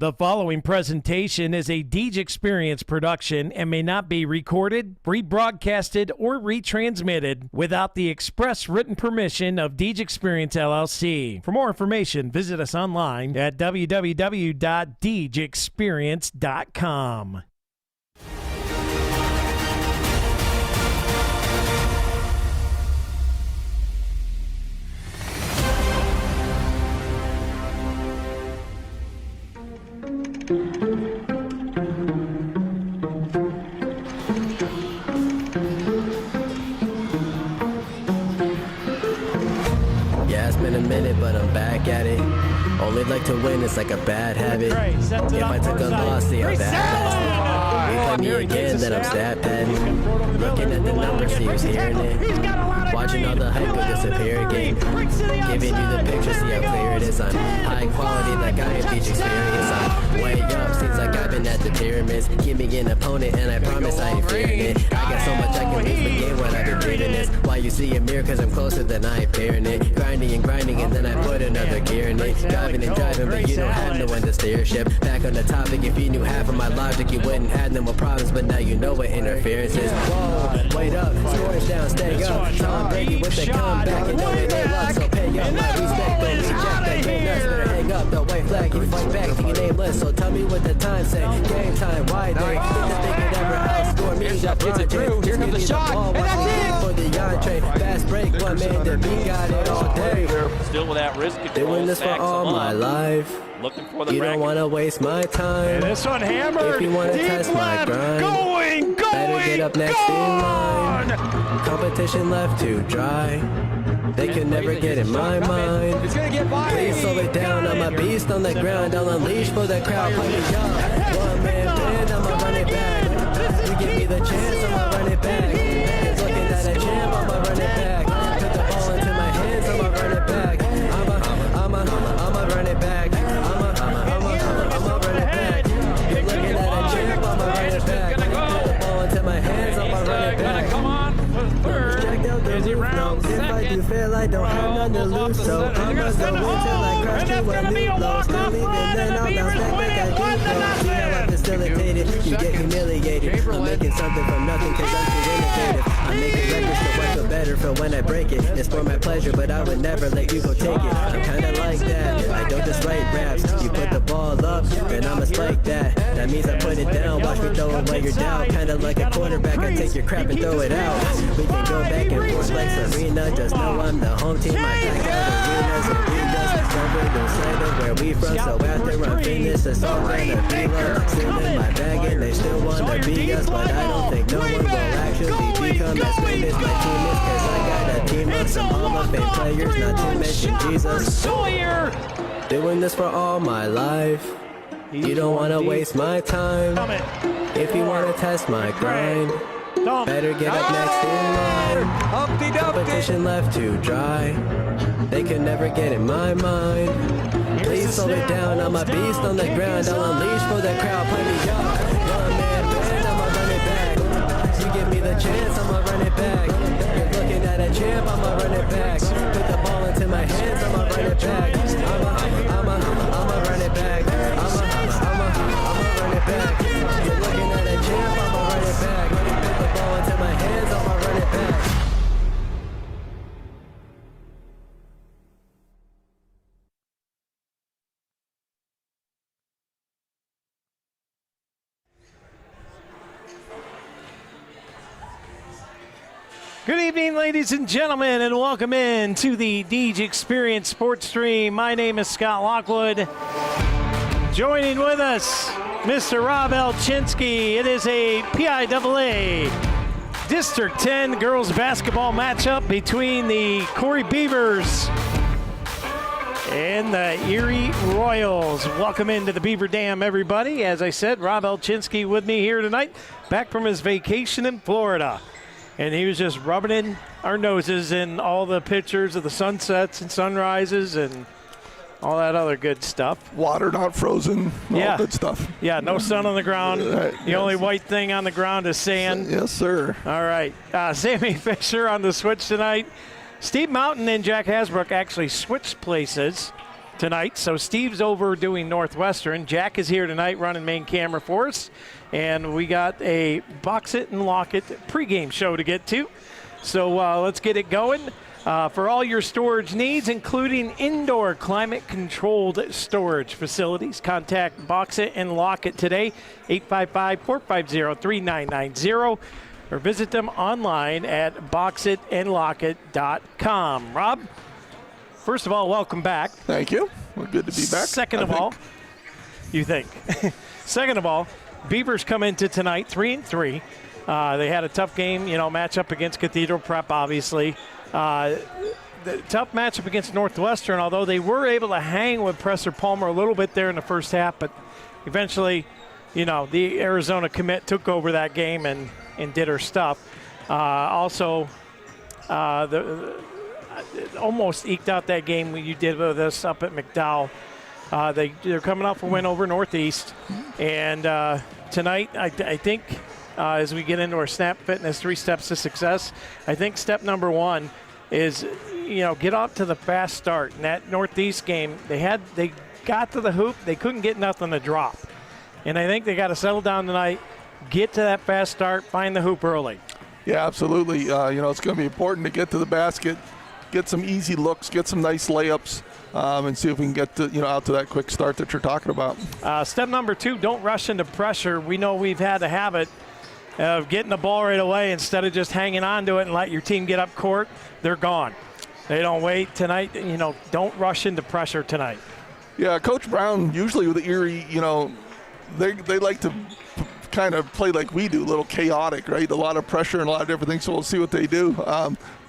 The following presentation is a Deej Experience production and may not be recorded, rebroadcasted, or retransmitted without the express written permission of Deej Experience LLC. For more information, visit us online at www.deejexperience.com. Yeah, it's been a minute, but I'm back at it. Only like to win, it's like a bad habit. If I took a loss, see how bad. You play me again, then I'm stat padding. Looking at the numbers, see who's hearing it. Watching all the hype go disappear again. Giving you the picture, see how clear it is. I'm high quality, like I am Deej Experience. I'm way up, seems like I've been at the pyramids. Give me an opponent, and I promise I ain't fearing it. I got so much I can lose, but game when I've been treating this. Why you see a mirror, cause I'm closer than I appearing it. Grinding and grinding, and then I put another gear in it. Driving and driving, but you don't have no one to steer ship. Back on the topic, if you knew half of my logic, you wouldn't have no more problems, but now you know what interference is. Whoa, wait up, scores down, stay up. Tom Brady with the comeback, and know it ain't luck, so pay up my respect, don't reject that game nuts, better hang up the white flag, you fight back to your nameless, so tell me what the time say, game time, why they think they could ever outscore me, that project, here comes the shot, and that's it! For the entree, fast break, one man to beat, got it all day. Still with that wrist control. Doing this for all my life. Looking for the you don't want to waste my time. And this one hammered. If you want to test my grind, better get up next in line. Competition left to dry. They can never get in my mind. Please slow it down. I'm a beast on the ground. I'll unleash for the crowd. Play me up. One man band, I'ma run it back. You give me the chance, I'ma run it back. It's looking at a champ, I'ma run it back. Put the ball into my hands, I'ma run it back. I'ma run it back. I'ma run it back. You're looking at a champ, I'ma run it back. Put the ball into my hands, I'ma run it back. Come on, third. Check out the roof, no. If I do fail, I don't have none to lose, so I'ma go until I crash to a new low. Still leaving, then I'll bounce back like I do. See how I facilitated, you get humiliated. I'm making something from nothing cause I'm too innovative. I'm making records so I feel better for when I break it. It's for my pleasure, but I would never let you go take it. I'm kinda like that, I don't just write raps. You put the ball up, and I'ma spike that. That means I put it down, watch me throw away your doubt. Kinda like a quarterback, I take your crap and throw it out. We can go back and forth like Serena, just know I'm the home team. I back out arenas and arenas. Covered the side of where we from, so after I'm finished, it's all gonna be love. Still in my bag and they still wanna be us, but I don't think no one will actually become as great as my team is, cause I got a team of some Hall of Fame players, not to mention Jesus. Doing this for all my life. You don't wanna waste my time. If you wanna test my grind, better get up next in line. Competition left to dry. They could never get in my mind. Please slow it down, I'm a beast on the ground. I'll unleash for the crowd, play me up. One man band, I'ma run it back. You give me the chance, I'ma run it back. You're looking at a champ, I'ma run it back. Put the ball into my hands, I'ma run it back. I'ma run it back. I'ma run it back. You're looking at a champ, I'ma run it back. Put the ball into my hands, I'ma run it back. Good evening, ladies and gentlemen, and welcome in to the Deej Experience Sports Stream. My name is Scott Lockwood. Joining with us, Mr. Rob Elchinski. It is a Piaa District 10 girls basketball matchup between the Corry Beavers and the Erie Royals. Welcome into the Beaver Dam, everybody. As I said, Rob Elchinski with me here tonight, back from his vacation in Florida. And he was just rubbing in our noses in all the pictures of the sunsets and sunrises and all that other good stuff. Water not frozen, all good stuff. Yeah, no sun on the ground. The only white thing on the ground is sand. Yes, sir. All right. Sammy Fisher on the switch tonight. Steve Mountain and Jack Hasbrook actually switched places. tonight. So Steve's over doing Northwestern. Jack is here tonight running main camera for us. And we got a Box It and Lock It pregame show to get to. So let's get it going. For all your storage needs, including indoor climate-controlled storage facilities, contact Box It and Lock It today, 855-450-3990, or visit them online at boxitandlockit.com. Rob, first of all, welcome back. Thank you. We're good to be back. Second of all, you think. Second of all, Beavers come into tonight 3-3. They had a tough game, match up against Cathedral Prep, obviously. The tough matchup against Northwestern, although they were able to hang with Presser Palmer a little bit there in the first half, but eventually, the Arizona commit took over that game and did her stuff. Also, almost eked out that game when you did with us up at McDowell. They're coming off a win over Northeast, and tonight, I think, as we get into our Snap Fitness 3 steps to success, I think step number 1 is, get off to the fast start. In that Northeast game, they got to the hoop, they couldn't get nothing to drop. And I think they got to settle down tonight, get to that fast start, find the hoop early. Yeah, absolutely. It's going to be important to get to the basket, get some easy looks, get some nice layups, and see if we can get to, out to that quick start that you're talking about. Step number 2, don't rush into pressure. We know we've had a habit of getting the ball right away instead of just hanging on to it and let your team get up court. They're gone. They don't wait tonight. Don't rush into pressure tonight. Yeah, Coach Brown, usually with the Erie, they like to kind of play like we do, a little chaotic, right? A lot of pressure and a lot of different things, so we'll see what they do.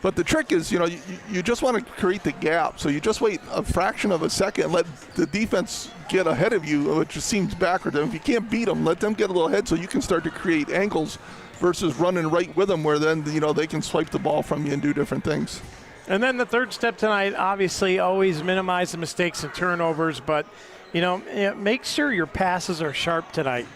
But the trick is, you just want to create the gap. So you just wait a fraction of a second, let the defense get ahead of you, which just seems backwards. And if you can't beat them, let them get a little ahead so you can start to create angles versus running right with them where then, they can swipe the ball from you and do different things. And then the third step tonight, obviously, always minimize the mistakes and turnovers, but, make sure your passes are sharp tonight.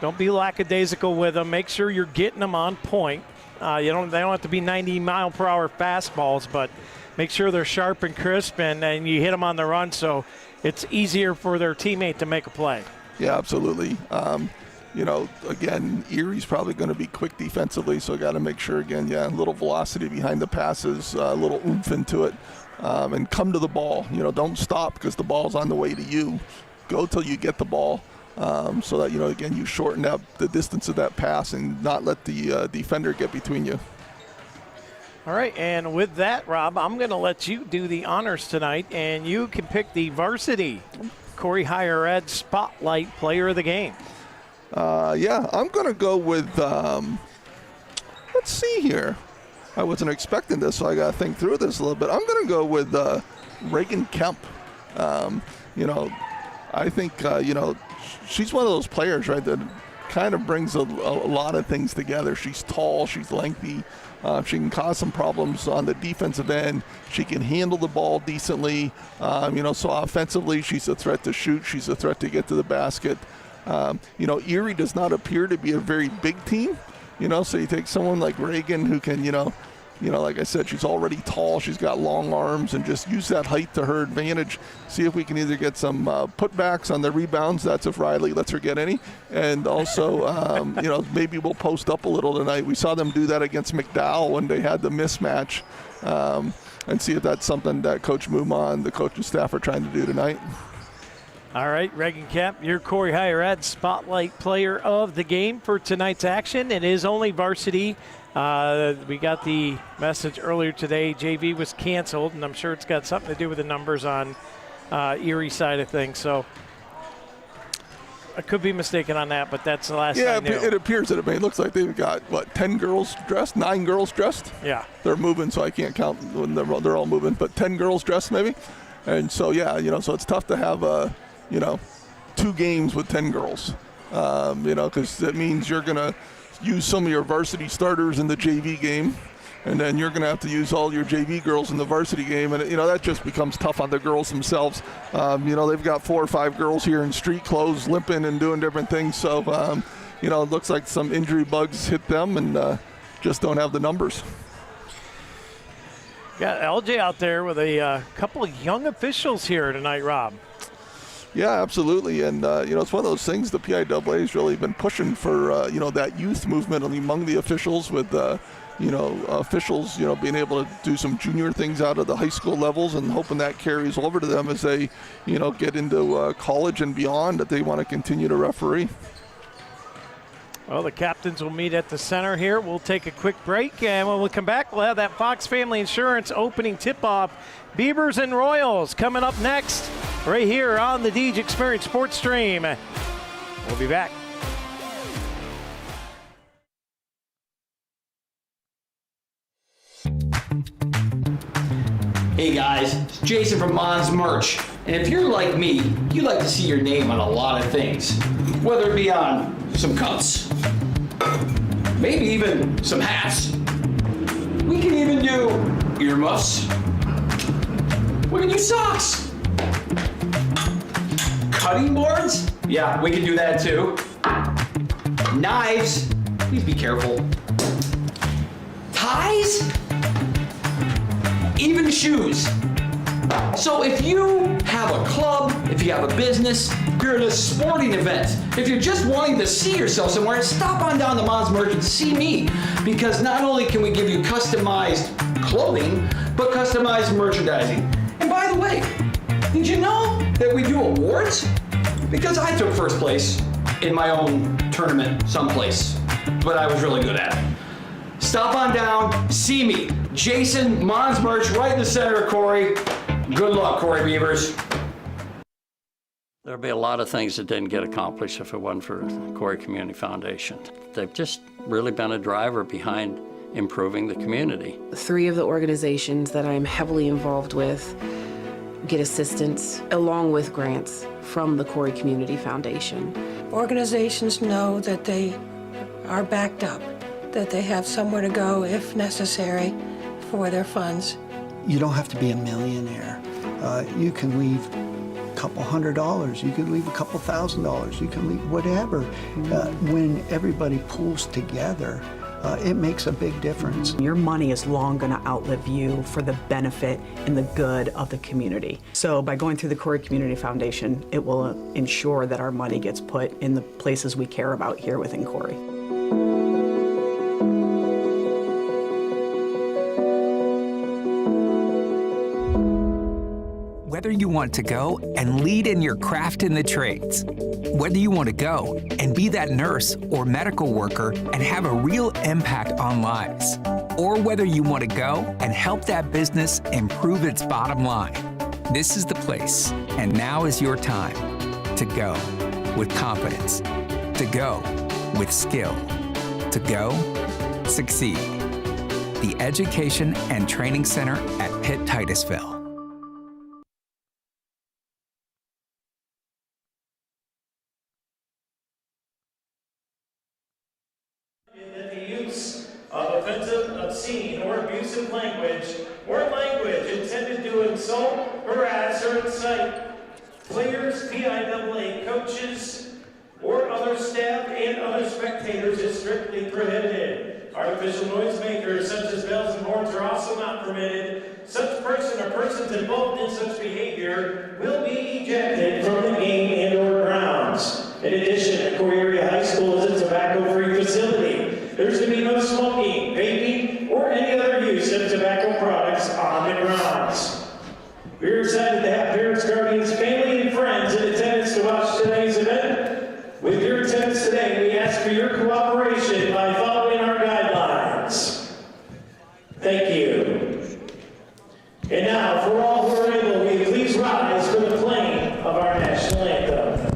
Don't be lackadaisical with them. Make sure you're getting them on point. They don't have to be 90-mile-per-hour fastballs, but make sure they're sharp and crisp, and you hit them on the run so it's easier for their teammate to make a play. Yeah, absolutely. Again, Erie's probably going to be quick defensively, so got to make sure, again, a little velocity behind the passes, a little oomph into it, and come to the ball. Don't stop because the ball's on the way to you. Go till you get the ball. So that, again, you shorten up the distance of that pass and not let the defender get between you. All right, and with that, Rob, I'm going to let you do the honors tonight, and you can pick the varsity Corry Higher Ed Spotlight Player of the Game. I'm going to go with, let's see here. I wasn't expecting this, so I got to think through this a little bit. I'm going to go with Reagan Kemp. I think, she's one of those players, right, that kind of brings a lot of things together. She's tall, she's lengthy, she can cause some problems on the defensive end. She can handle the ball decently, so offensively she's a threat to shoot, she's a threat to get to the basket. Erie does not appear to be a very big team, so you take someone like Reagan who can, like I said, she's already tall, she's got long arms, and just use that height to her advantage. See if we can either get some putbacks on the rebounds. That's if Riley lets her get any. And also, maybe we'll post up a little tonight. We saw them do that against McDowell when they had the mismatch. And see if that's something that Coach Muma and the coaching staff are trying to do tonight. All right, Reagan Kemp, your Corry Higher Ed Spotlight Player of the Game for tonight's action. It is only varsity. We got the message earlier today. JV was canceled, and I'm sure it's got something to do with the numbers on Erie side of things. So I could be mistaken on that, but that's the last I knew. It appears that it looks like they've got, 10 girls dressed, 9 girls dressed? Yeah. They're moving, so I can't count when they're all moving, but 10 girls dressed maybe. And so, so it's tough to have 2 games with 10 girls, because that means you're going to use some of your varsity starters in the JV game, and then you're going to have to use all your JV girls in the varsity game, and that just becomes tough on the girls themselves. They've got 4 or 5 girls here in street clothes limping and doing different things, so it looks like some injury bugs hit them and just don't have the numbers. Got LJ out there with a couple of young officials here tonight, Rob. Yeah, absolutely. And, it's one of those things the PIAA has really been pushing for, that youth movement among the officials with, officials, being able to do some junior things out of the high school levels and hoping that carries over to them as they, get into college and beyond, that they want to continue to referee. Well, the captains will meet at the center here. We'll take a quick break, and when we come back, we'll have that Fox Family Insurance opening tip-off. Beavers and Royals coming up next right here on the Deej Experience Sports Stream. We'll be back. Hey guys, it's Jason from Mon's Merch. And if you're like me, you like to see your name on a lot of things. Whether it be on some cups, maybe even some hats. We can even do earmuffs. We can do socks. Cutting boards? Yeah, we can do that too. Knives, please be careful. Ties? Even shoes. So if you have a club, if you have a business, if you're at a sporting event, if you're just wanting to see yourself somewhere, stop on down to Mon's Merch and see me. Because not only can we give you customized clothing, but customized merchandising. And by the way, did you know that we do awards? Because I took first place in my own tournament someplace, but I was really good at it. Stop on down, see me. Jason, Mon's Merch, right in the center of Corry. Good luck, Corry Beavers. There'd be a lot of things that didn't get accomplished if it wasn't for Corry Community Foundation. They've just really been a driver behind improving the community. 3 of the organizations that I'm heavily involved with get assistance along with grants from the Corry Community Foundation. Organizations know that they are backed up, that they have somewhere to go if necessary for their funds. You don't have to be a millionaire. You can leave a couple $100, you can leave a couple $1,000, you can leave whatever. When everybody pulls together, it makes a big difference. Your money is long going to outlive you for the benefit and the good of the community. So by going through the Corry Community Foundation, it will ensure that our money gets put in the places we care about here within Corry. Whether you want to go and lead in your craft in the trades, whether you want to go and be that nurse or medical worker and have a real impact on lives, or whether you want to go and help that business improve its bottom line, this is the place, and now is your time to go with confidence, to go with skill, to go succeed. The Education and Training Center at Pitt Titusville. That the use of offensive, obscene, or abusive language, or language intended to insult, harass, or incite players, PIAA coaches, or other staff and other spectators is strictly prohibited. Artificial noisemakers such as bells and horns are also not permitted. Such person or persons involved in such behavior will be ejected from the game and or grounds. In addition, Corry High School is a tobacco-free facility. There's to be no smoking, vaping, or any other use of tobacco products on the grounds. We're excited to have parents, guardians, family, and friends in attendance to watch today's event. With your attendance today, we ask for your cooperation by following our guidelines. Thank you. And now, for all who are able, will you please rise for the playing of our national anthem.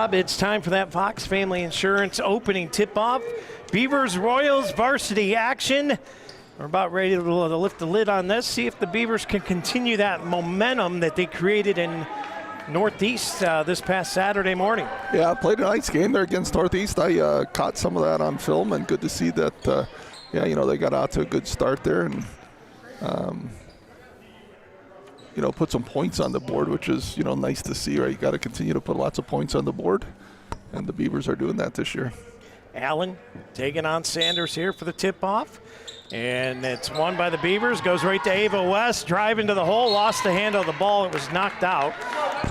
Rob. It's time for that Fox Family Insurance opening tip-off. Beavers Royals varsity action. We're about ready to lift the lid on this, see if the Beavers can continue that momentum that they created in Northeast this past Saturday morning. Yeah, played a nice game there against Northeast. I caught some of that on film, and good to see that, they got out to a good start there and, put some points on the board, which is, nice to see, right? You got to continue to put lots of points on the board, and the Beavers are doing that this year. Allen taking on Sanders here for the tip-off. And it's won by the Beavers, goes right to Ava West, driving to the hole, lost the handle of the ball, it was knocked out.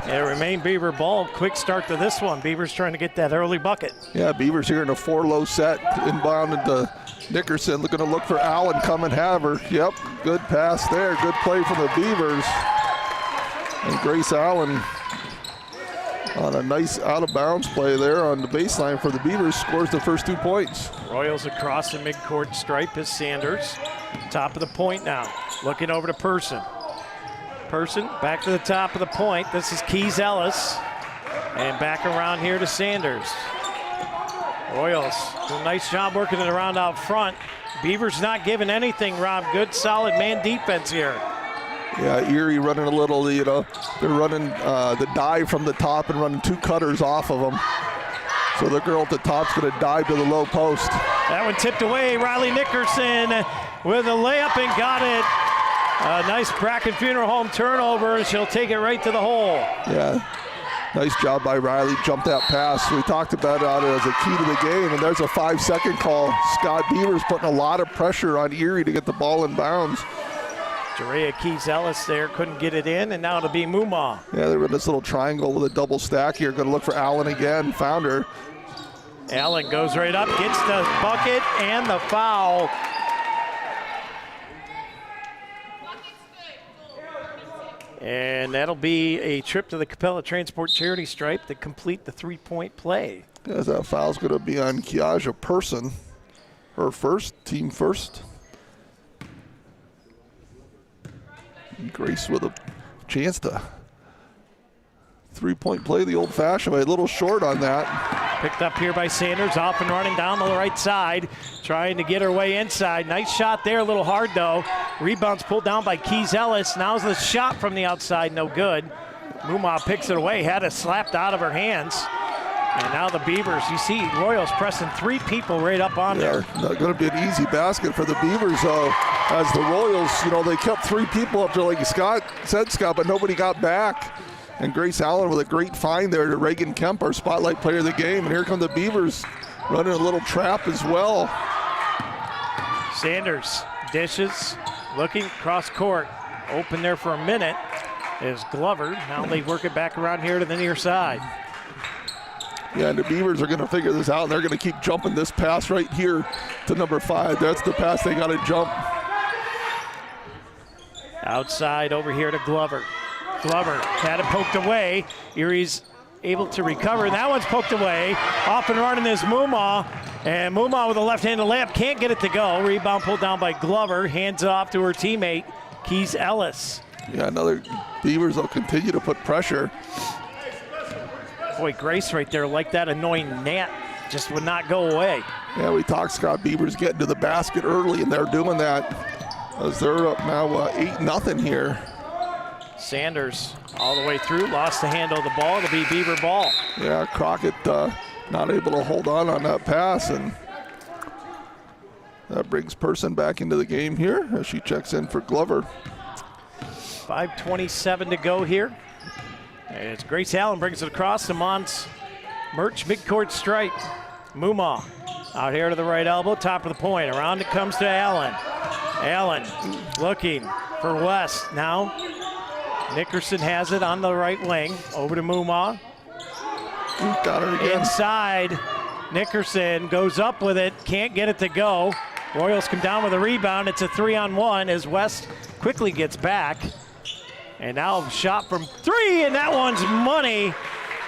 It remained Beaver ball, quick start to this one. Beavers trying to get that early bucket. Yeah, Beavers here in a 4-low set, inbound into Nickerson, looking to look for Allen, come and have her. Yep, good pass there, good play from the Beavers. And Grace Allen on a nice out-of-bounds play there on the baseline for the Beavers, scores the first 2 points. Royals across the midcourt stripe is Sanders. Top of the point now, looking over to Person. Person back to the top of the point. This is Keys Ellis. And back around here to Sanders. Royals do a nice job working it around out front. Beavers not giving anything, Rob. Good, solid man defense here. Yeah, Erie running a little, they're running the dive from the top and running 2 cutters off of them. So the girl at the top's going to dive to the low post. That one tipped away. Riley Nickerson with a layup and got it. A nice Bracken Funeral Home turnover, and she'll take it right to the hole. Yeah, nice job by Riley. Jumped that pass. We talked about it as a key to the game, and there's a 5-second call. Scott Beavers putting a lot of pressure on Erie to get the ball in bounds. Jerea Keys Ellis there, couldn't get it in, and now it'll be Mumma. Yeah, they were in this little triangle with a double stack here. Going to look for Allen again. Found her. Allen goes right up, gets the bucket and the foul. And that'll be a trip to the Capella Transport Charity Stripe to complete the 3-point play. As that foul's going to be on Kiaja Person. Her first, team first. Grace with a chance to 3-point play the old-fashioned way. A little short on that. Picked up here by Sanders, off and running down the right side, trying to get her way inside. Nice shot there, a little hard though. Rebounds pulled down by Keys Ellis. Now's the shot from the outside, no good. Mumma picks it away, had it slapped out of her hands. And now the Beavers, you see Royals pressing 3 people right up on there. Not going to be an easy basket for the Beavers though. As the Royals, they kept 3 people up there like Scott said, but nobody got back. And Grace Allen with a great find there to Reagan Kemp, our spotlight player of the game. And here come the Beavers running a little trap as well. Sanders dishes, looking cross court. Open there for a minute is Glover. Now they work it back around here to the near side. Yeah, and the Beavers are going to figure this out, and they're going to keep jumping this pass right here to number 5. That's the pass they got to jump. Outside over here to Glover. Glover had it poked away. Erie's able to recover. That one's poked away. Off and running is Mumma. And Mumma with a left-handed layup can't get it to go. Rebound pulled down by Glover. Hands off to her teammate, Keys Ellis. Yeah, another Beavers will continue to put pressure. Boy, Grace right there, like that annoying gnat, just would not go away. Yeah, we talked Scott Beavers getting to the basket early, and they're doing that as they're up now 8-0 here. Sanders all the way through, lost the handle of the ball. It'll be Beaver ball. Yeah, Crockett not able to hold on that pass, and that brings Person back into the game here as she checks in for Glover. 5:27 to go here. As Grace Allen brings it across to Mons Merch midcourt stripe. Mumma out here to the right elbow, top of the point. Around it comes to Allen. Allen looking for West. Now Nickerson has it on the right wing. Over to Mumma. Got her again. Inside, Nickerson goes up with it, can't get it to go. Royals come down with a rebound. It's a 3-on-1 as West quickly gets back. And now shot from 3, and that one's money.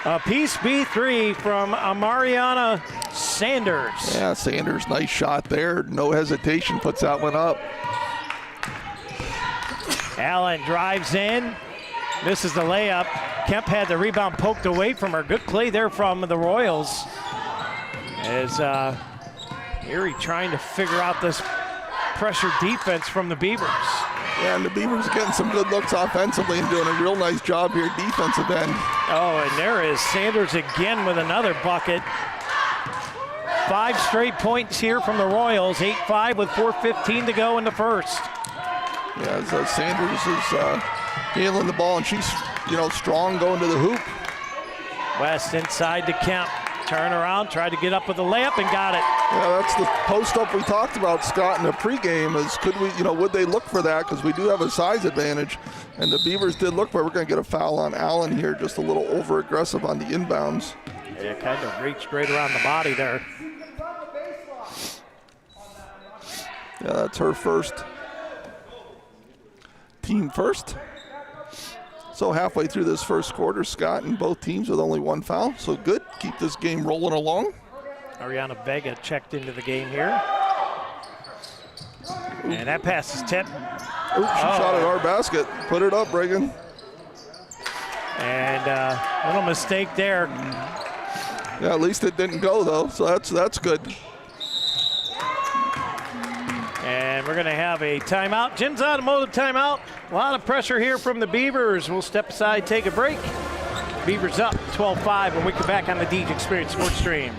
A piece B3 from Mariana Sanders. Yeah, Sanders, nice shot there. No hesitation, puts that one up. Allen drives in, Misses the layup. Kemp had the rebound poked away from her. Good play there from the Royals. As Erie trying to figure out this pressure defense from the Beavers. Yeah, and the Beavers getting some good looks offensively and doing a real nice job here defensive end. Oh, and there is Sanders again with another bucket. 5 straight points here from the Royals. 8-5 with 4:15 to go in the first. Yeah, so Sanders is handling the ball, and she's, strong going to the hoop. West inside to Kemp. Turn around, tried to get up with the layup and got it. Yeah, that's the post-up we talked about, Scott, in the pregame is would they look for that? Because we do have a size advantage, and the Beavers did look for it. We're going to get a foul on Allen here, just a little over-aggressive on the inbounds. Yeah, kind of reached right around the body there. Yeah, that's her first. Team first. So halfway through this first quarter, Scott, and both teams with only 1 foul. So good. Keep this game rolling along. Ariana Vega checked into the game here. And that pass is tipped. Ooh, she shot at our basket. Put it up, Reagan. And a little mistake there. Yeah, at least it didn't go, though, so that's good. And we're going to have a timeout. Jim's Automotive timeout. A lot of pressure here from the Beavers. We'll step aside, take a break. Beavers up 12-5 when we come back on the DJ Experience Sports Stream.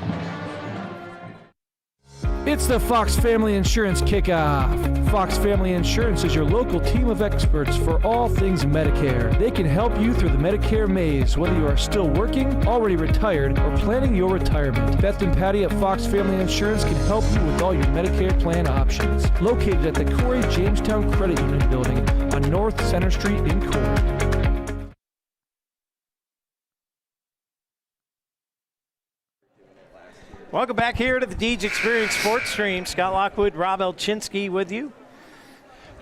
It's the Fox Family Insurance Kickoff. Fox Family Insurance is your local team of experts for all things Medicare. They can help you through the Medicare maze, whether you are still working, already retired, or planning your retirement. Beth and Patty at Fox Family Insurance can help you with all your Medicare plan options. Located at the Corry Jamestown Credit Union Building on North Center Street in Corry. Welcome back here to the DJ Experience Sports Stream. Scott Lockwood, Rob Elchinski with you.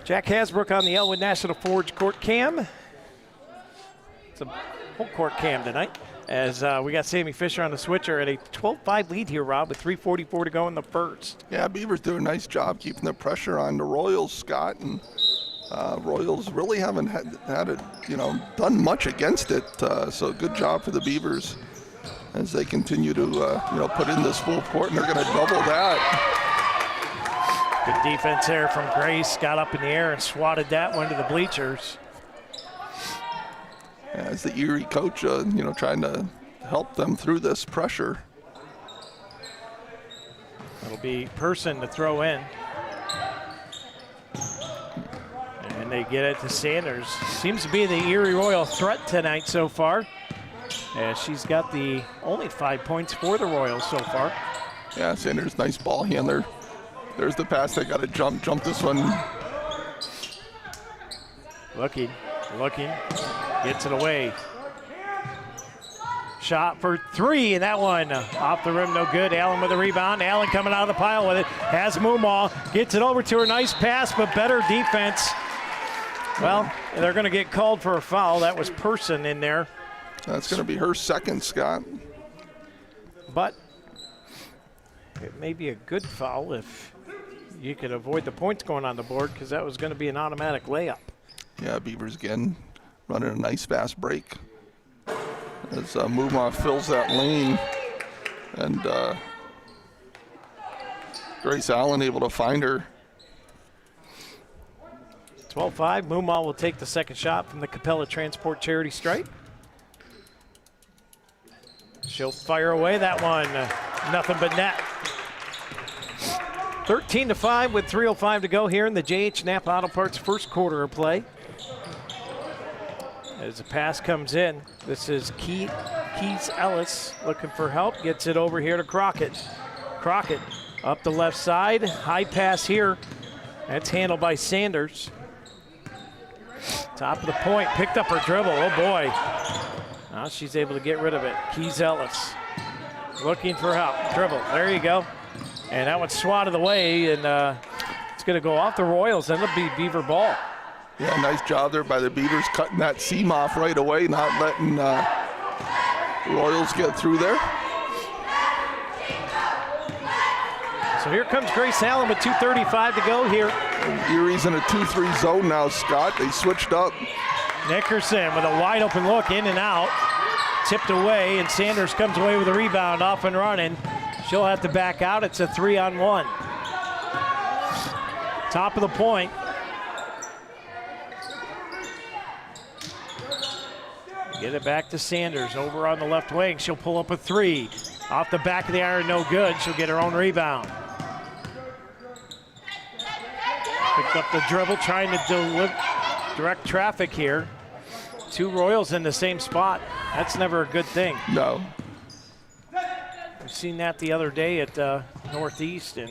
Jack Hasbrook on the Elwood National Forge court cam. It's a full court cam tonight as we got Sammy Fisher on the switcher at a 12-5 lead here, Rob, with 3:44 to go in the first. Yeah, Beavers do a nice job keeping the pressure on the Royals, Scott, and Royals really haven't had it, done much against it. So good job for the Beavers as they continue to, put in this full court, and they're going to double that. Good defense there from Grace. Got up in the air and swatted that one to the bleachers. As the Erie coach, trying to help them through this pressure. It'll be Person to throw in. And they get it to Sanders. Seems to be the Erie Royal threat tonight so far. She's got the only 5 points for the Royals so far. Yeah, Sanders, nice ball handler. There's the pass. They got to jump this one. Looking, gets it away. Shot for 3, and that one off the rim, no good. Allen with a rebound. Allen coming out of the pile with it. Has Moomaw, gets it over to her. Nice pass, but better defense. Well, they're going to get called for a foul. That was Person in there. That's going to be her second, Scott. But it may be a good foul if you could avoid the points going on the board, because that was going to be an automatic layup. Yeah, Beavers again running a nice fast break as Moomaw fills that lane, and Grace Allen able to find her. 12-5. Moomaw will take the second shot from the Capella Transport charity stripe. She'll fire away that one. Nothing but net. 13-5 with 3:05 to go here in the J.H. Knapp Auto Parts first quarter of play. As the pass comes in, this is Keys Ellis looking for help. Gets it over here to Crockett. Crockett up the left side. High pass here. That's handled by Sanders. Top of the point. Picked up her dribble. Oh, boy. Now she's able to get rid of it. Keys Ellis looking for help. Dribble. There you go. And that one's swatted away, and it's going to go off the Royals. That'll be Beaver ball. Yeah, nice job there by the Beavers, cutting that seam off right away, not letting Royals get through there. So here comes Grace Allen with 2:35 to go here. Erie's in a 2-3 zone now, Scott. They switched up. Nickerson with a wide open look, in and out. Tipped away, and Sanders comes away with a rebound, off and running. She'll have to back out. It's a 3-on-1. Top of the point. Get it back to Sanders over on the left wing. She'll pull up a three. Off the back of the iron, no good. She'll get her own rebound. Picked up the dribble, trying to direct traffic here. Two Royals in the same spot. That's never a good thing. No. We've seen that the other day at Northeast, and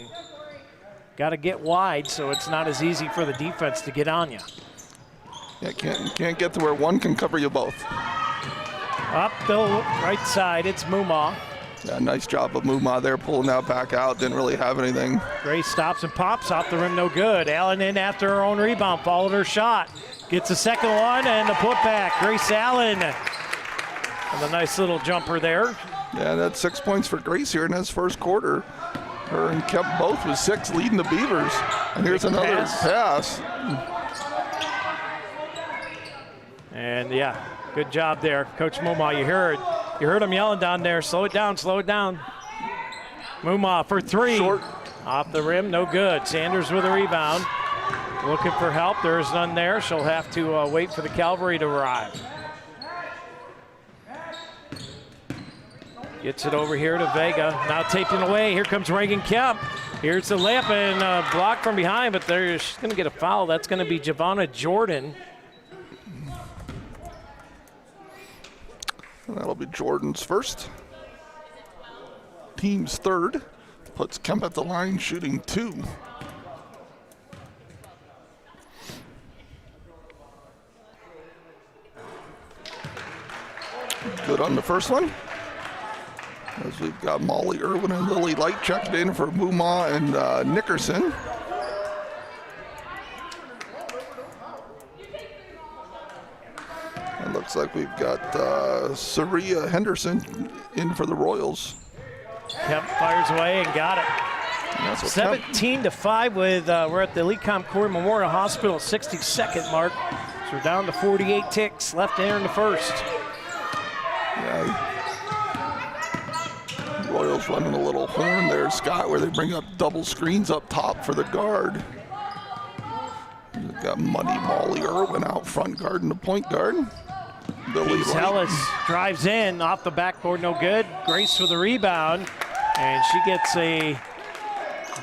got to get wide so it's not as easy for the defense to get on you. Yeah, can't get to where one can cover you both. Up the right side, it's Mumma. Yeah, nice job of Mumma there, pulling that back out. Didn't really have anything. Grace stops and pops off the rim, no good. Allen in after her own rebound, followed her shot. Gets the second one and the putback. Grace Allen with a nice little jumper there. Yeah, that's 6 points for Grace here in this first quarter. Her and Kemp both with 6, leading the Beavers. And here's another pass. And yeah, good job there, Coach Mumma. You heard him yelling down there. Slow it down, slow it down. Mumma for three. Short. Off the rim, no good. Sanders with a rebound. Looking for help, there is none there. She'll have to wait for the cavalry to arrive. Gets it over here to Vega. Now taping away, here comes Reagan Kemp. Here's the layup and block from behind, but she's gonna get a foul. That's gonna be Giovanna Jordan. And that'll be Jordan's first. Team's third. Puts Kemp at the line, shooting 2. Good on the first one. As we've got Molly Irwin and Lily Light checked in for Mumma and Nickerson. It looks like we've got Saria Henderson in for the Royals. Kemp fires away and got it. 17-5 with, we're at the Lecom Corey Memorial Hospital 60-second mark. So we're down to 48 ticks left there in the first. Yeah. Royals running a little horn there, Scott, where they bring up double screens up top for the guard. We've got Money Molly Irwin out front guarding the point guard. Billy Ellis drives in off the backboard, no good. Grace with a rebound, and she gets a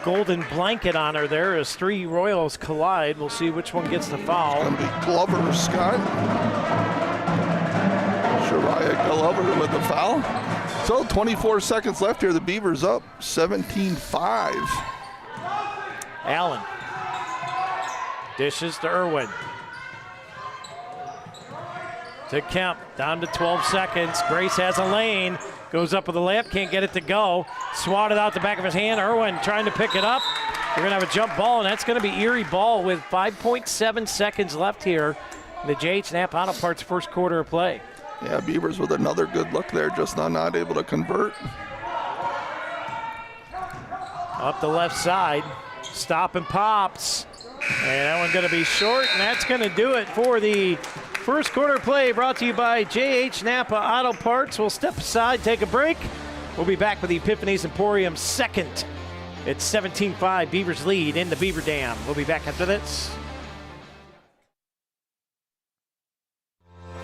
golden blanket on her there as 3 Royals collide. We'll see which one gets the foul. It's gonna be Glover, Scott. Shariah Glover with the foul. So 24 seconds left here. The Beavers up 17-5. Allen dishes to Irwin. To Kemp, down to 12 seconds. Grace has a lane, goes up with a layup, can't get it to go. Swatted out the back of his hand. Irwin trying to pick it up. We're gonna have a jump ball, and that's gonna be Erie ball with 5.7 seconds left here. The JH Napa Auto Parts first quarter of play. Yeah, Beavers with another good look there, just not able to convert. Up the left side, stop and pops. And that one's gonna be short, and that's gonna do it for the first quarter play, brought to you by JH Napa Auto Parts. We'll step aside, take a break. We'll be back with the Epiphany's Emporium second. It's 17-5, Beavers lead in the Beaver Dam. We'll be back after this.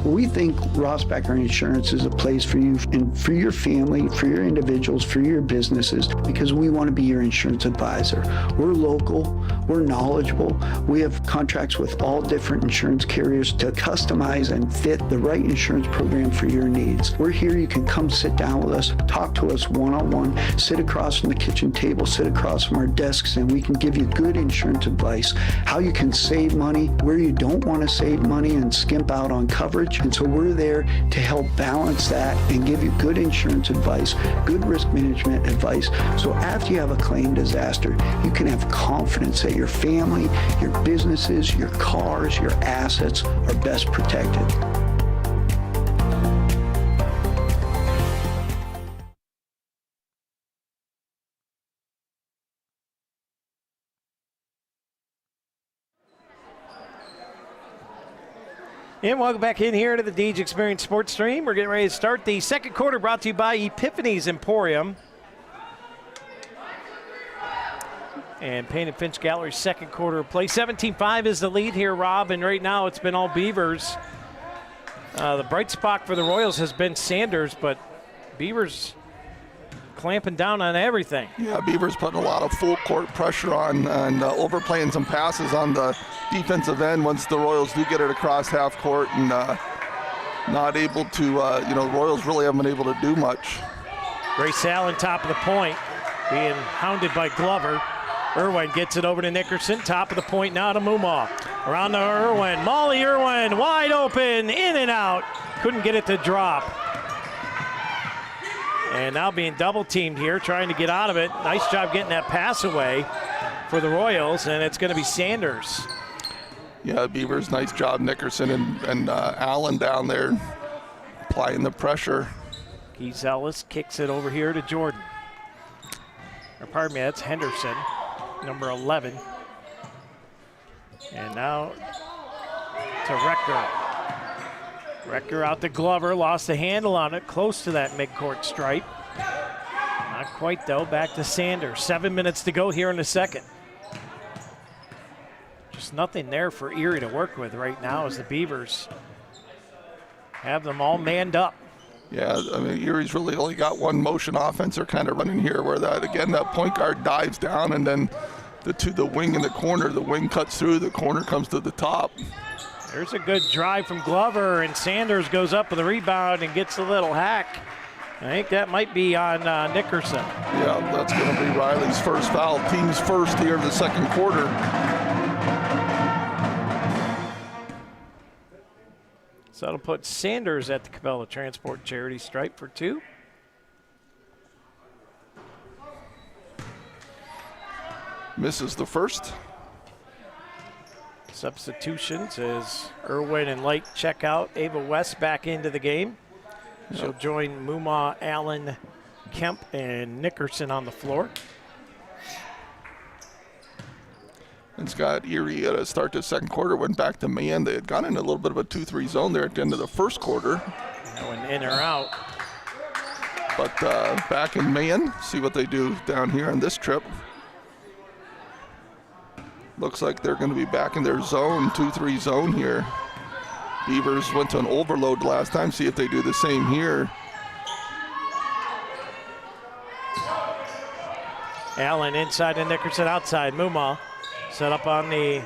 We think Rossbacker Insurance is a place for you and for your family, for your individuals, for your businesses, because we want to be your insurance advisor. We're local, we're knowledgeable, we have contracts with all different insurance carriers to customize and fit the right insurance program for your needs. We're here, you can come sit down with us, talk to us one-on-one, sit across from the kitchen table, sit across from our desks, and we can give you good insurance advice, how you can save money, where you don't want to save money and skimp out on coverage. And so we're there to help balance that and give you good insurance advice, good risk management advice. So after you have a claim disaster, you can have confidence that your family, your businesses, your cars, your assets are best protected. And welcome back in here to the Deej Experience Sports Stream. We're getting ready to start the second quarter, brought to you by Epiphany's Emporium. And Payne and Finch Gallery's second quarter of play. 17-5 is the lead here, Rob, and right now it's been all Beavers. The bright spot for the Royals has been Sanders, but Beavers clamping down on everything. Yeah, Beavers putting a lot of full court pressure on and overplaying some passes on the defensive end once the Royals do get it across half court, and not able to, the Royals really haven't been able to do much. Grace Allen, top of the point, being hounded by Glover. Irwin gets it over to Nickerson, top of the point now to Mumaw. Around to Irwin, Molly Irwin, wide open, in and out. Couldn't get it to drop. And now being double teamed here, trying to get out of it. Nice job getting that pass away for the Royals, and it's going to be Sanders. Yeah, Beavers, nice job, Nickerson and Allen down there applying the pressure. Keys Ellis kicks it over here to Jordan. Or pardon me, that's Henderson, number 11. And now to Recker. Recker out to Glover, lost the handle on it, close to that midcourt stripe. Not quite though, back to Sanders. 7 minutes to go here in the second. Just nothing there for Erie to work with right now as the Beavers have them all manned up. Yeah, I mean, Erie's really only got one motion offense they're kind of running here, where that point guard dives down, and then to the wing in the corner, the wing cuts through, the corner comes to the top. There's a good drive from Glover, and Sanders goes up with a rebound and gets a little hack. I think that might be on Nickerson. Yeah, that's going to be Riley's first foul. Team's first here in the second quarter. So that'll put Sanders at the Cabela Transport charity stripe for 2. Misses the first. Substitutions as Irwin and Light check out. Ava West back into the game. She'll join Mumaw, Allen, Kemp, and Nickerson on the floor. And Scott, Erie at a start to the second quarter went back to man. They had gone in a little bit of a 2-3 zone there at the end of the first quarter. Going in or out. But back in man, see what they do down here on this trip. Looks like they're going to be back in their zone, 2-3 zone here. Beavers went to an overload last time. See if they do the same here. Allen inside and Nickerson outside. Mumaw set up on the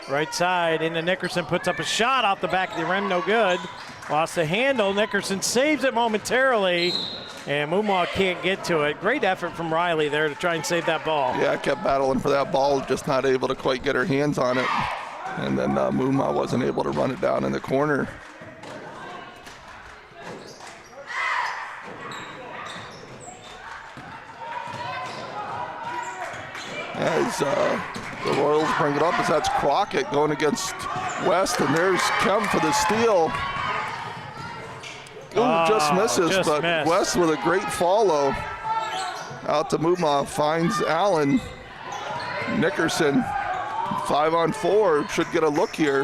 right side. Into Nickerson, puts up a shot off the back of the rim, no good. Lost the handle. Nickerson saves it momentarily, and Mumaw can't get to it. Great effort from Riley there to try and save that ball. Yeah, kept battling for that ball, just not able to quite get her hands on it. And then Mumaw wasn't able to run it down in the corner. As the Royals bring it up, as that's Crockett going against West, and there's Kemp for the steal. Just misses, but missed. West with a great follow. Out to Mumaw, finds Allen. Nickerson, 5-on-4, should get a look here.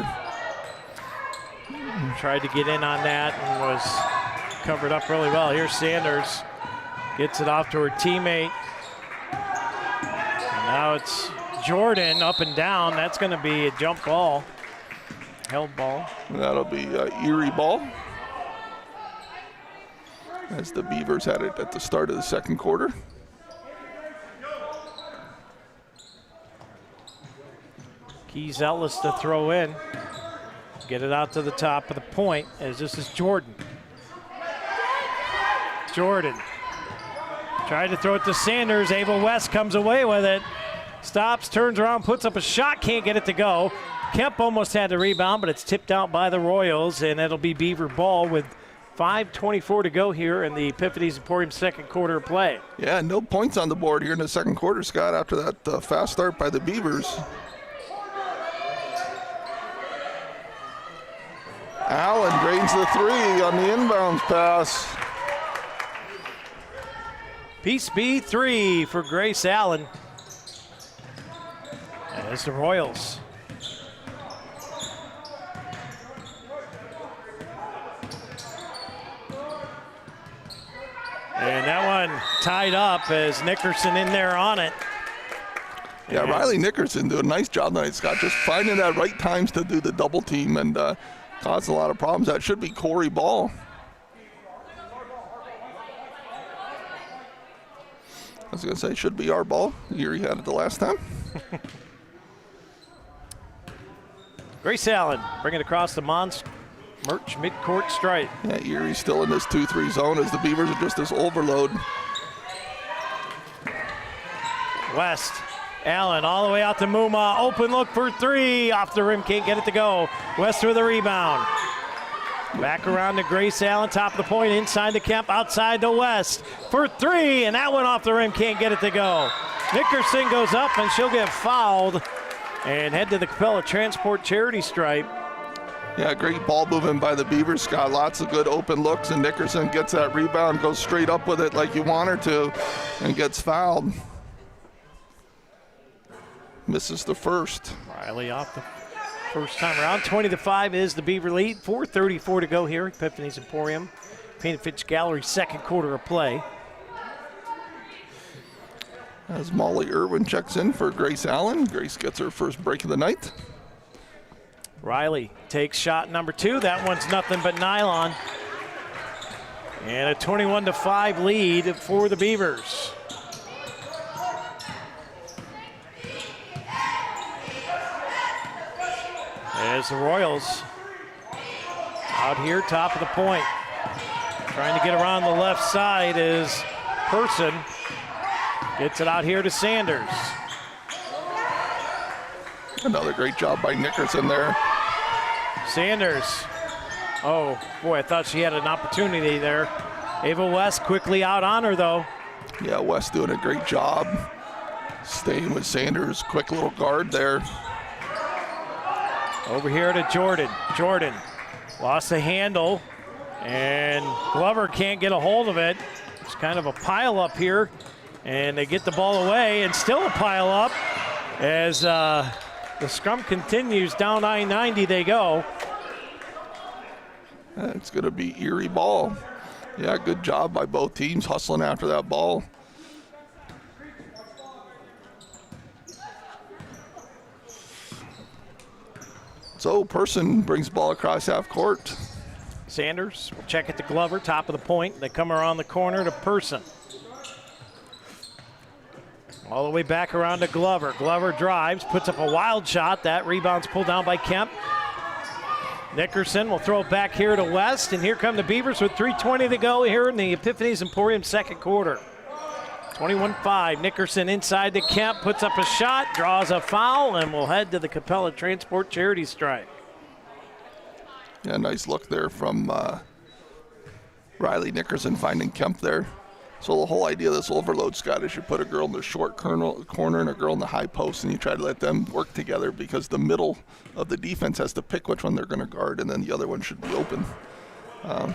Tried to get in on that and was covered up really well. Here's Sanders, gets it off to her teammate. And now it's Jordan up and down. That's going to be a jump ball, held ball. That'll be Erie ball, as the Beavers had it at the start of the second quarter. Keys Ellis to throw in. Get it out to the top of the point, as this is Jordan. Jordan tried to throw it to Sanders. Ava West comes away with it. Stops, turns around, puts up a shot, can't get it to go. Kemp almost had the rebound, but it's tipped out by the Royals, and it'll be Beaver ball with 5:24 to go here in the Epiphany's Emporium second quarter play. Yeah, no points on the board here in the second quarter, Scott, after that fast start by the Beavers. Allen drains the 3 on the inbounds pass. Piece B 3 for Grace Allen. As the Royals And that one tied up as Nickerson in there on it. Yeah, Riley Nickerson doing a nice job tonight, Scott, just finding that right times to do the double team and caused a lot of problems. That should be Corry ball. I was going to say, should be our ball. Erie had it the last time. Grace Allen bring it across the Mons Merch midcourt stripe. Yeah, Erie's still in this 2-3 zone as the Beavers are just this overload. West. Allen all the way out to Muma. Open look for three. Off the rim, can't get it to go. West with a rebound. Back around to Grace Allen, top of the point, inside to Kemp, outside to West for three, and that one off the rim, can't get it to go. Nickerson goes up, and she'll get fouled and head to the Capella Transport charity stripe. Yeah, great ball movement by the Beavers, Scott. Lots of good open looks, and Nickerson gets that rebound, goes straight up with it like you want her to, and gets fouled. Misses the first. Riley off the first time around. 20-5 is the Beaver lead. 4:34 to go here. Epiphany's Emporium. Painted Fitch Gallery, second quarter of play. As Molly Irwin checks in for Grace Allen. Grace gets her first break of the night. Riley takes shot number two. That one's nothing but nylon. And a 21-5 lead for the Beavers. As the Royals out here, top of the point. Trying to get around the left side is Person. Gets it out here to Sanders. Another great job by Nickerson there. Sanders. Oh, boy, I thought she had an opportunity there. Ava West quickly out on her, though. Yeah, West doing a great job. Staying with Sanders. Quick little guard there. Over here to Jordan. Jordan lost the handle, and Glover can't get a hold of it. It's kind of a pile up here, and they get the ball away, and still a pile up as the scrum continues. Down I-90 they go. It's going to be Erie ball. Yeah, good job by both teams hustling after that ball. So Person brings ball across half court. Sanders will check it to Glover, top of the point. They come around the corner to Person. All the way back around to Glover. Glover drives, puts up a wild shot. That rebound's pulled down by Kemp. Nickerson will throw it back here to West, and here come the Beavers with 3:20 to go here in the Epiphany's Emporium second quarter. 21-5, Nickerson inside to Kemp, puts up a shot, draws a foul, and will head to the Capella Transport charity stripe. Yeah, nice look there from Riley Nickerson finding Kemp there. So the whole idea of this overload, Scott, is you put a girl in the short corner and a girl in the high post, and you try to let them work together because the middle of the defense has to pick which one they're going to guard, and then the other one should be open.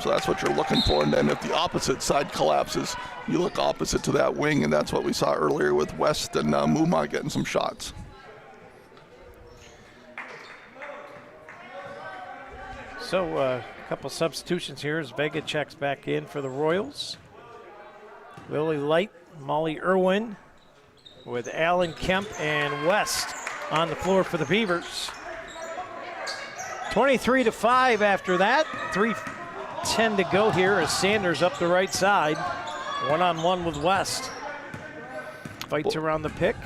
So that's what you're looking for. And then if the opposite side collapses, you look opposite to that wing, and that's what we saw earlier with West and Muma getting some shots. So a couple substitutions here as Vega checks back in for the Royals. Lily Light, Molly Irwin with Allen Kemp and West on the floor for the Beavers. 23-5 after that. 3:10 to go here as Sanders up the right side. One-on-one with West. Fights around the pick.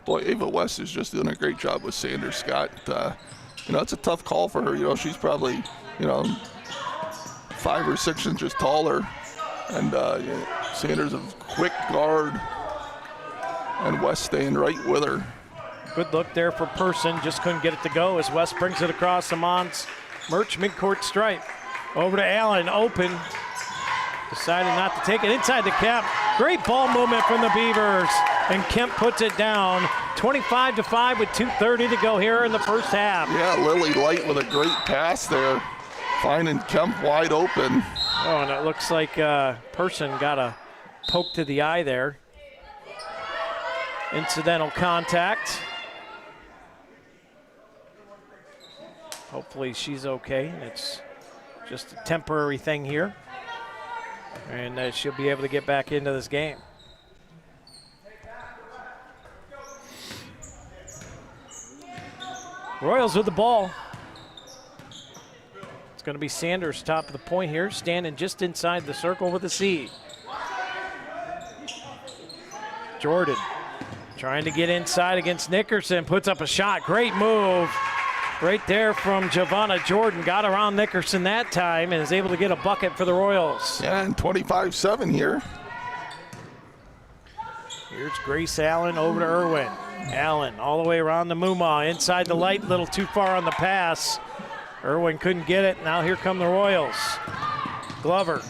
Boy, Ava West is just doing a great job with Sanders, Scott. It's a tough call for her. She's probably, 5 or 6 inches taller. And Sanders a quick guard. And West staying right with her. Good look there for Person. Just couldn't get it to go as West brings it across the Mons Merch midcourt stripe. Over to Allen, open. Decided not to take it inside the Kemp. Great ball movement from the Beavers. And Kemp puts it down. 25-5 with 2:30 to go here in the first half. Yeah, Lily Light with a great pass there. Finding Kemp wide open. Oh, and it looks like Person got a poke to the eye there. Incidental contact. Hopefully she's okay. It's just a temporary thing here. And she'll be able to get back into this game. Royals with the ball. It's going to be Sanders top of the point here, standing just inside the circle with a C. Jordan trying to get inside against Nickerson, puts up a shot. Great move right there from Giovanna Jordan. Got around Nickerson that time and is able to get a bucket for the Royals. Yeah, and 25-7 here. Here's Grace Allen over to Irwin. Allen all the way around the Muma, inside the light, a little too far on the pass. Irwin couldn't get it. Now here come the Royals. Glover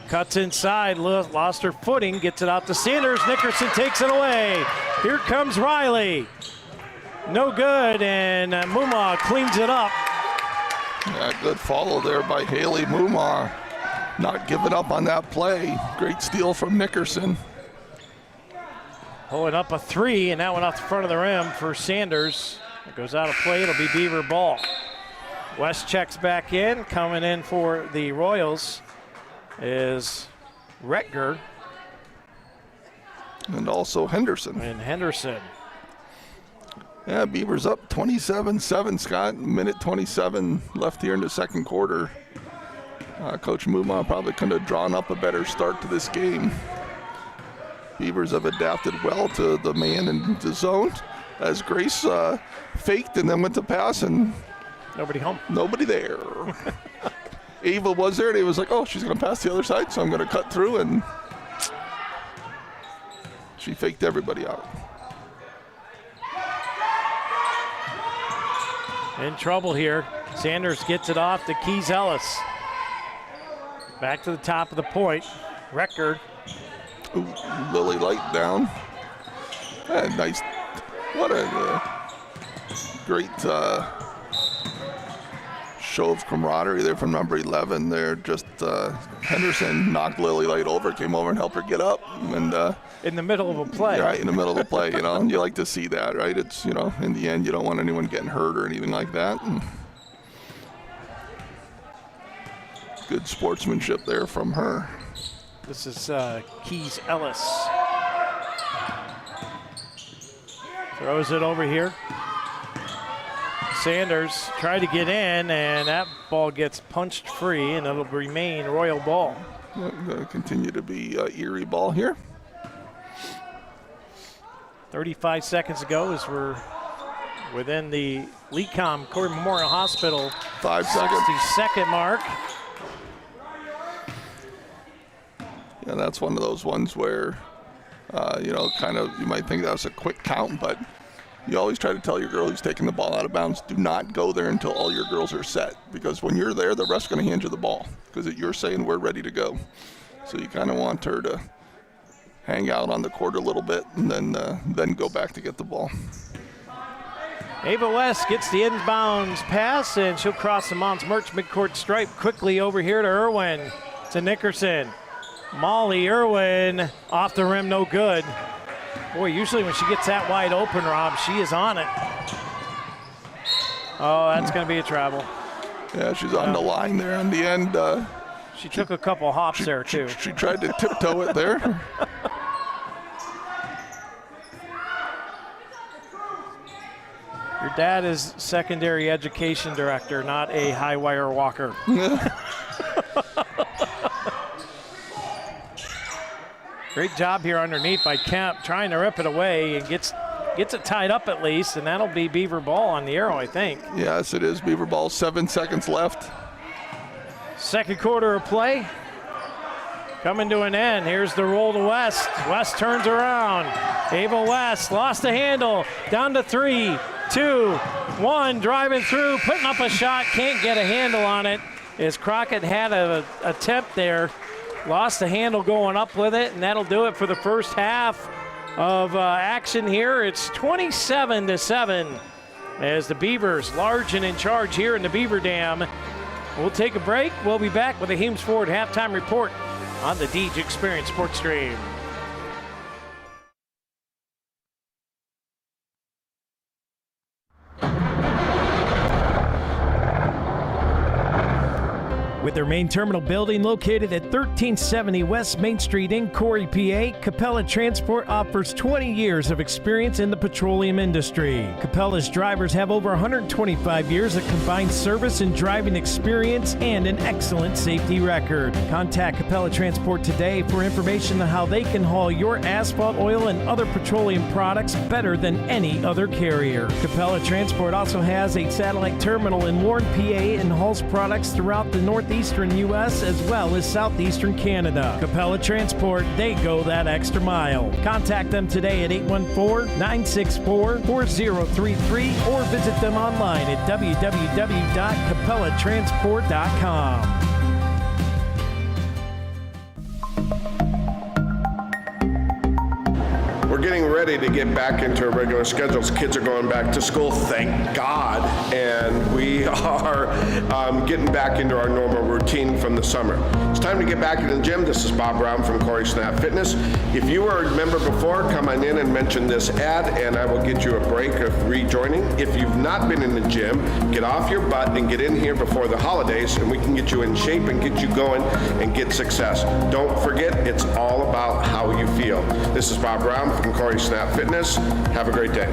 cuts inside, lost her footing, gets it out to Sanders. Nickerson takes it away. Here comes Riley. No good, and Muma cleans it up. Yeah, good follow there by Haley Muma. Not giving up on that play. Great steal from Nickerson. Pulling up a three, and that went off the front of the rim for Sanders. It goes out of play. It'll be Beaver ball. West checks back in. Coming in for the Royals is Retger. And also Henderson. And Henderson. Yeah, Beavers up 27-7, Scott. Minute 27 left here in the second quarter. Coach Muma probably couldn't have drawn up a better start to this game. Beavers have adapted well to the man in the zone as Grace faked and then went to pass and nobody home. Nobody there. Ava was there and he was like, oh, she's going to pass the other side, so I'm going to cut through, and she faked everybody out. In trouble here. Sanders gets it off to Keys Ellis. Back to the top of the point. Record. Ooh, Lily Light down. Nice. What a great show of camaraderie there from number 11 there. Just Henderson knocked Lily Light over, came over and helped her get up. And in the middle of a play. Right, in the middle of a play, you know. And you like to see that, right? It's, you know, in the end, you don't want anyone getting hurt or anything like that. And good sportsmanship there from her. This is Keys Ellis. Throws it over here. Sanders tried to get in, and that ball gets punched free, and it'll remain Royal ball. Going to continue to be Erie ball here. 35 seconds ago, as we're within the Lecom Corry Memorial Hospital 5 seconds. 60-second mark. Yeah, that's one of those ones where, you know, kind of you might think that was a quick count, but you always try to tell your girl who's taking the ball out of bounds, do not go there until all your girls are set, because when you're there, the ref's going to hand you the ball because you're saying we're ready to go. So you kind of want her to hang out on the court a little bit and then go back to get the ball. Ava West gets the inbounds pass, and she'll cross the Mons Merch midcourt stripe quickly over here to Irwin, to Nickerson. Molly Irwin off the rim, no good. Boy, usually when she gets that wide open, Rob, she is on it. Oh, that's going to be a travel. Yeah, she's on the line there on the end. She took a couple hops there, too. She tried to tiptoe it there. Your dad is secondary education director, not a high wire walker. Great job here underneath by Kemp, trying to rip it away, and gets it tied up at least, and that'll be Beaver ball on the arrow, I think. Yes, it is Beaver ball. 7 seconds left. Second quarter of play coming to an end. Here's the roll to West. West turns around. Ava West lost the handle. Down to 3, 2, 1. Driving through, putting up a shot. Can't get a handle on it. As Crockett had an attempt there. Lost the handle going up with it, and that'll do it for the first half of action here. It's 27-7 as the Beavers large and in charge here in the Beaver Dam. We'll take a break. We'll be back with a Heems Ford halftime report on the Deej Experience Sports Stream. With their main terminal building located at 1370 West Main Street in Corry, PA, Capella Transport offers 20 years of experience in the petroleum industry. Capella's drivers have over 125 years of combined service and driving experience and an excellent safety record. Contact Capella Transport today for information on how they can haul your asphalt, oil, and other petroleum products better than any other carrier. Capella Transport also has a satellite terminal in Warren, PA, and hauls products throughout the northeastern U.S. as well as southeastern Canada. Capella Transport, they go that extra mile. Contact them today at 814-964-4033 or visit them online at www.capellatransport.com. We're getting ready to get back into our regular schedules. Kids are going back to school, thank God, and we are getting back into our normal routine from the summer. It's time to get back into the gym. This is Bob Brown from Corry Snap Fitness. If you were a member before, come on in and mention this ad, and I will get you a break of rejoining. If you've not been in the gym, get off your butt and get in here before the holidays, and we can get you in shape and get you going and get success. Don't forget, it's all about how you feel. This is Bob Brown from Corry Snap Fitness. Have a great day.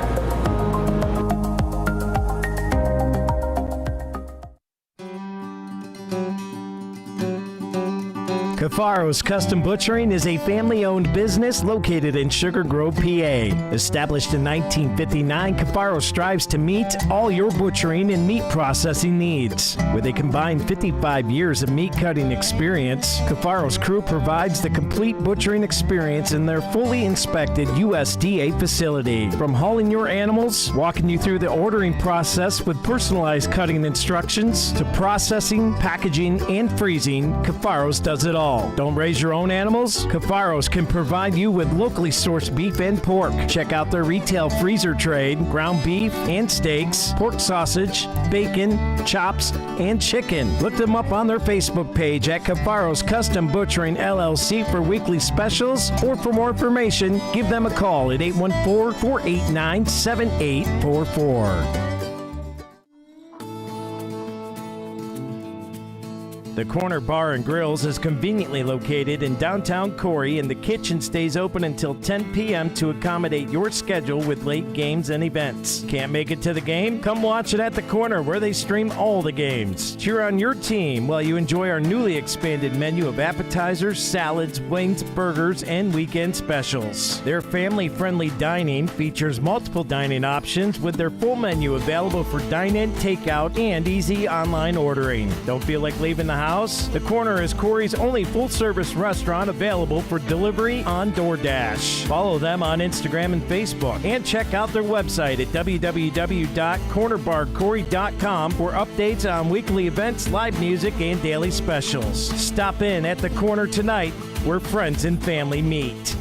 Cafaro's Custom Butchering is a family-owned business located in Sugar Grove, PA. Established in 1959, Cafaro strives to meet all your butchering and meat processing needs. With a combined 55 years of meat cutting experience, Cafaro's crew provides the complete butchering experience in their fully inspected USDA facility. From hauling your animals, walking you through the ordering process with personalized cutting instructions, to processing, packaging, and freezing, Cafaro's does it all. Don't raise your own animals? Cafaro's can provide you with locally sourced beef and pork. Check out their retail freezer trade, ground beef and steaks, pork sausage, bacon, chops, and chicken. Look them up on their Facebook page at Cafaro's Custom Butchering LLC for weekly specials, or for more information, give them a call at 814-489-7844. The Corner Bar and Grills is conveniently located in downtown Corry, and the kitchen stays open until 10 p.m. to accommodate your schedule with late games and events. Can't make it to the game? Come watch it at the Corner, where they stream all the games. Cheer on your team while you enjoy our newly expanded menu of appetizers, salads, wings, burgers, and weekend specials. Their family-friendly dining features multiple dining options with their full menu available for dine-in, takeout, and easy online ordering. Don't feel like leaving the house? The Corner is Corry's only full-service restaurant available for delivery on DoorDash. Follow them on Instagram and Facebook, and check out their website at www.cornerbarcorry.com for updates on weekly events, live music, and daily specials. Stop in at the Corner tonight, where friends and family meet.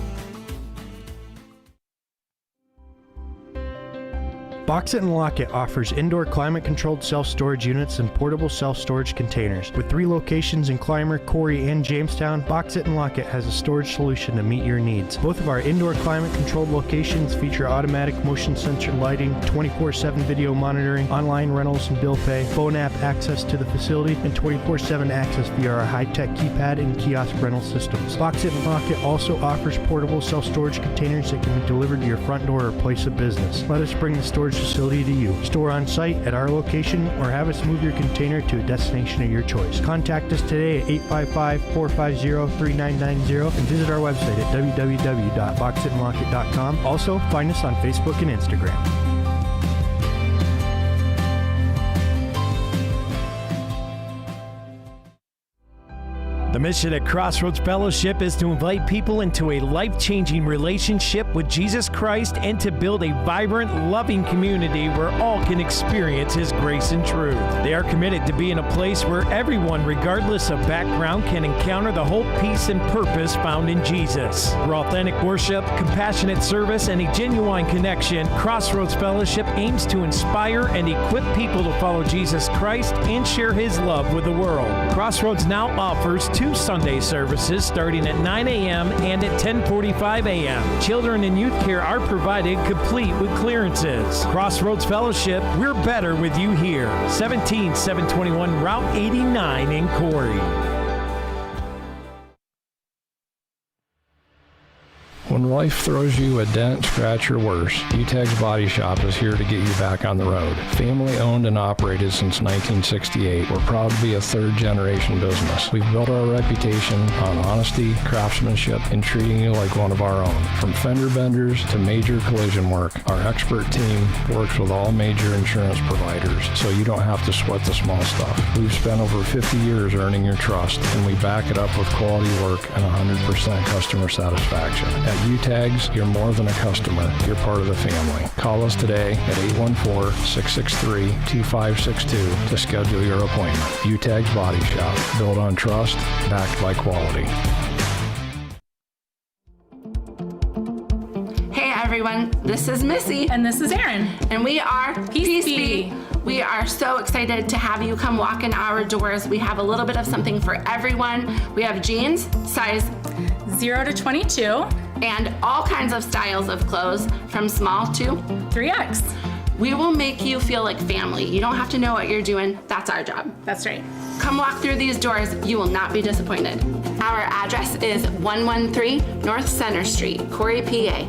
Box It and Lock It offers indoor climate-controlled self-storage units and portable self-storage containers. With 3 locations in Clymer, Corry, and Jamestown, Box It and Lock It has a storage solution to meet your needs. Both of our indoor climate-controlled locations feature automatic motion sensor lighting, 24/7 video monitoring, online rentals and bill pay, phone app access to the facility, and 24/7 access via our high-tech keypad and kiosk rental systems. Box It and Lock It also offers portable self-storage containers that can be delivered to your front door or place of business. Let us bring the storage facility to you. Store on site at our location, or have us move your container to a destination of your choice. Contact us today at 855-450-3990 and visit our website at www.boxitandlockit.com. Also, find us on Facebook and Instagram. The mission at Crossroads Fellowship is to invite people into a life-changing relationship with Jesus Christ and to build a vibrant, loving community where all can experience His grace and truth. They are committed to being a place where everyone, regardless of background, can encounter the hope, peace, and purpose found in Jesus. Through authentic worship, compassionate service, and a genuine connection, Crossroads Fellowship aims to inspire and equip people to follow Jesus Christ and share His love with the world. Crossroads now offers 2 2 Sunday services starting at 9 a.m. and at 10:45 a.m. Children and youth care are provided complete with clearances. Crossroads Fellowship, we're better with you here. 17721 Route 89 in Corry. When life throws you a dent, scratch, or worse, UTAG's Body Shop is here to get you back on the road. Family owned and operated since 1968, we're proud to be a third-generation business. We've built our reputation on honesty, craftsmanship, and treating you like one of our own. From fender benders to major collision work, our expert team works with all major insurance providers, so you don't have to sweat the small stuff. We've spent over 50 years earning your trust, and we back it up with quality work and 100% customer satisfaction. At UTAGS, you're more than a customer, you're part of the family. Call us today at 814-663-2562 to schedule your appointment. UTAGS Body Shop, built on trust, backed by quality. Hey everyone, this is Missy. And this is Erin. And we are Peace Be. We are so excited to have you come walk in our doors. We have a little bit of something for everyone. We have jeans, size 0 to 22. And all kinds of styles of clothes from small to 3X. We will make you feel like family. You don't have to know what you're doing. That's our job. That's right. Come walk through these doors. You will not be disappointed. Our address is 113 North Center Street, Corry, PA.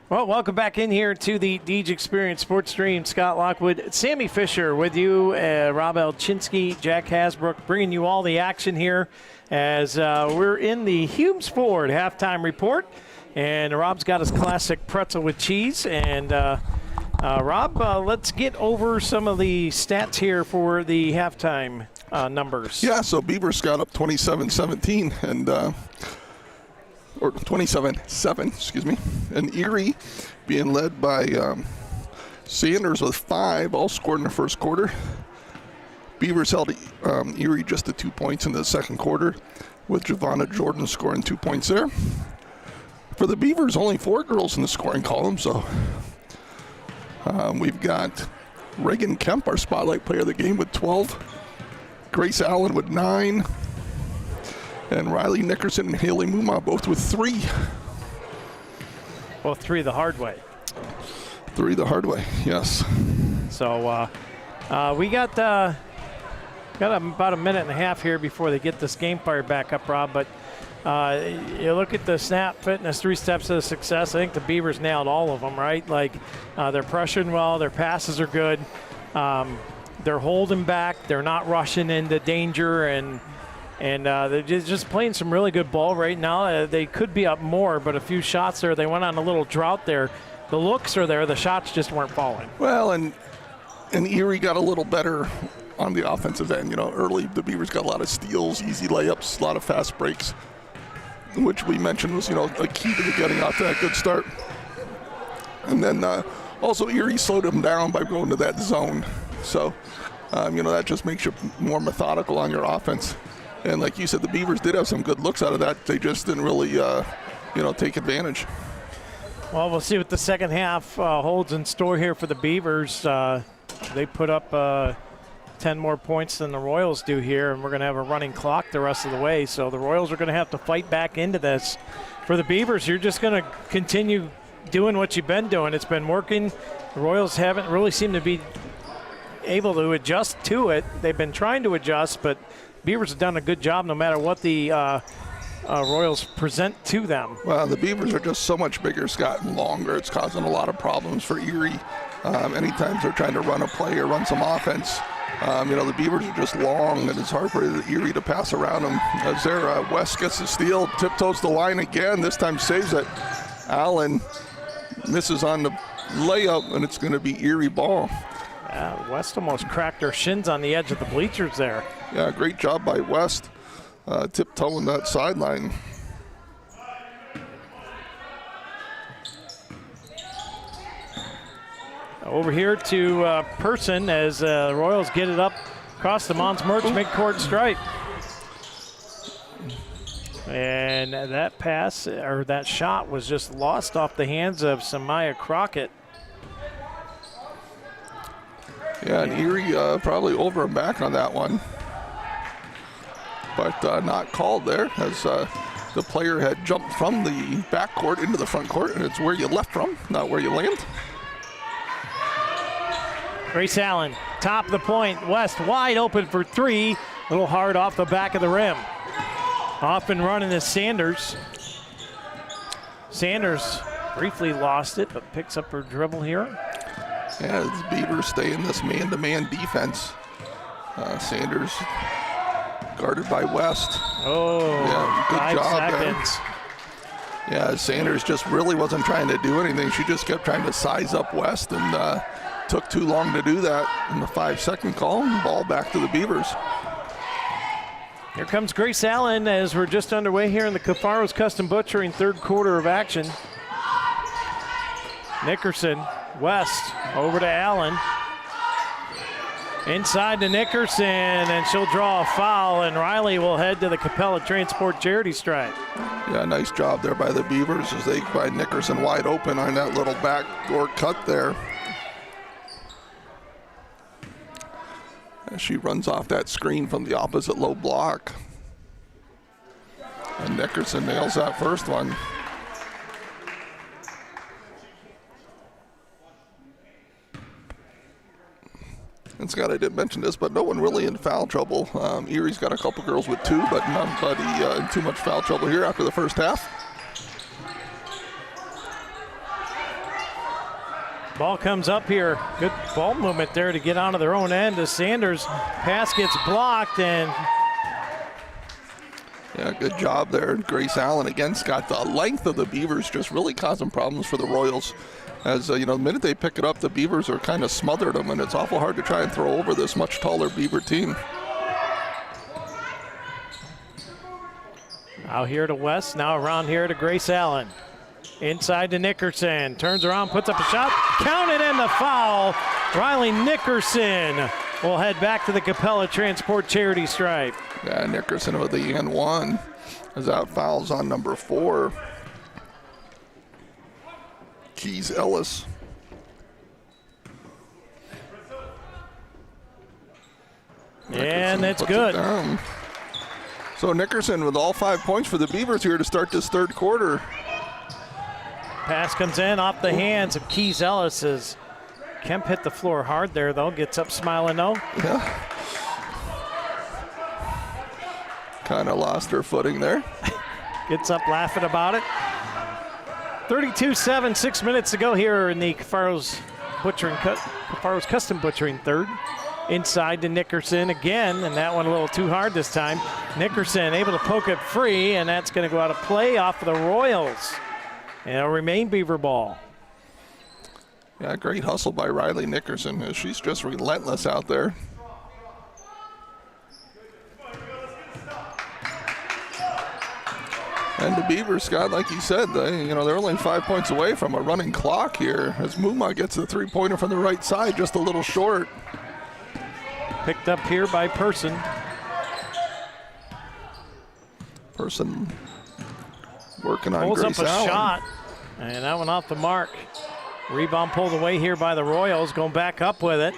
Well, welcome back in here to the Deej Experience Sports Stream. Scott Lockwood, Sammy Fisher with you, Rob Elchinsky, Jack Hasbrook, bringing you all the action here as we're in the Humes Ford halftime report. And Rob's got his classic pretzel with cheese. And Rob, let's get over some of the stats here for the halftime numbers. Yeah, so Beavers got up 27-17 and or 27-7, excuse me. And Erie being led by Sanders with 5, all scored in the first quarter. Beavers held Erie just to 2 points in the second quarter, with Giovanna Jordan scoring 2 points there. For the Beavers, only 4 girls in the scoring column, so we've got Reagan Kemp, our spotlight player of the game, with 12. Grace Allen with 9. And Riley Nickerson and Haley Muma both with 3. Well, 3 the hard way. 3 the hard way, yes. So we got about a minute and a half here before they get this game fired back up, Rob. But you look at the snap fitness, 3 steps to success. I think the Beavers nailed all of them, right? Like they're pressuring well, their passes are good. They're holding back. They're not rushing into danger, and they're just playing some really good ball right now. They could be up more, but a few shots there. They went on a little drought there. The looks are there. The shots just weren't falling. Well, and Erie got a little better on the offensive end. You know, early the Beavers got a lot of steals, easy layups, a lot of fast breaks, which we mentioned was, you know, a key to getting off to that good start. And then also Erie slowed them down by going to that zone. So, you know, that just makes you more methodical on your offense. And like you said, the Beavers did have some good looks out of that. They just didn't really, you know, take advantage. Well, we'll see what the second half holds in store here for the Beavers. They put up 10 more points than the Royals do here, and we're going to have a running clock the rest of the way. So the Royals are going to have to fight back into this. For the Beavers, you're just going to continue doing what you've been doing. It's been working. The Royals haven't really seemed to be able to adjust to it. They've been trying to adjust, but Beavers have done a good job no matter what the Royals present to them. Well, the Beavers are just so much bigger, Scott, and longer. It's causing a lot of problems for Erie. Anytime they're trying to run a play or run some offense, you know, the Beavers are just long, and it's hard for Erie to pass around them. As there, West gets the steal, tiptoes the line again. This time saves it. Allen misses on the layup, and it's going to be Erie ball. West almost cracked her shins on the edge of the bleachers there. Yeah, great job by West, tiptoeing that sideline. Over here to Person as the Royals get it up across the Mons Merch midcourt stripe. And that pass, or that shot, was just lost off the hands of Samaya Crockett. Yeah, and Erie probably over and back on that one. But not called there, as the player had jumped from the back court into the front court, and it's where you left from, not where you land. Grace Allen, top of the point. West wide open for three. A little hard off the back of the rim. Off and running is Sanders. Sanders briefly lost it, but picks up her dribble here. Yeah, the Beavers stay in this man-to-man defense. Sanders guarded by West. Oh, yeah, good 5 job seconds. There. Yeah, Sanders just really wasn't trying to do anything. She just kept trying to size up West, and took too long to do that in the 5-second call. And ball back to the Beavers. Here comes Grace Allen as we're just underway here in the Cafaros Custom Butchering third quarter of action. Nickerson, West, over to Allen. Inside to Nickerson, and she'll draw a foul, and Riley will head to the Capella Transport charity stripe. Yeah, nice job there by the Beavers as they find Nickerson wide open on that little backdoor cut there. As she runs off that screen from the opposite low block. And Nickerson nails that first one. And Scott, I didn't mention this, but no one really in foul trouble. Erie's got a couple girls with 2, but nobody in too much foul trouble here after the first half. Ball comes up here. Good ball movement there to get onto their own end as Sanders' pass gets blocked, and yeah, good job there. Grace Allen again, Scott. The length of the Beavers just really causing problems for the Royals. As the minute they pick it up, the Beavers are kind of smothered them, and it's awful hard to try and throw over this much taller Beaver team. Out here to West, now around here to Grace Allen. Inside to Nickerson, turns around, puts up a shot, counted, and the foul. Riley Nickerson will head back to the Capella Transport charity stripe. Yeah, Nickerson with the and one as that fouls on number 4. Keys Ellis. And that's good. So Nickerson with all 5 points for the Beavers here to start this third quarter. Pass comes in off the hands of Keys Ellis as Kemp hit the floor hard there, though. Gets up smiling, no. Yeah. Kind of lost her footing there. Gets up laughing about it. 32-7, 6 minutes to go here in the Cafaros Custom Butchering third. Inside to Nickerson again, and that one a little too hard this time. Nickerson able to poke it free, and that's going to go out of play off of the Royals. And it'll remain Beaver ball. Yeah, great hustle by Riley Nickerson. She's just relentless out there. And the Beavers, Scott, like you said, they're only 5 points away from a running clock here as Muma gets the 3-pointer from the right side, just a little short. Picked up here by Person. Person working on Pulls Grace up a Allen. shot, and that one off the mark. Rebound pulled away here by the Royals, going back up with it.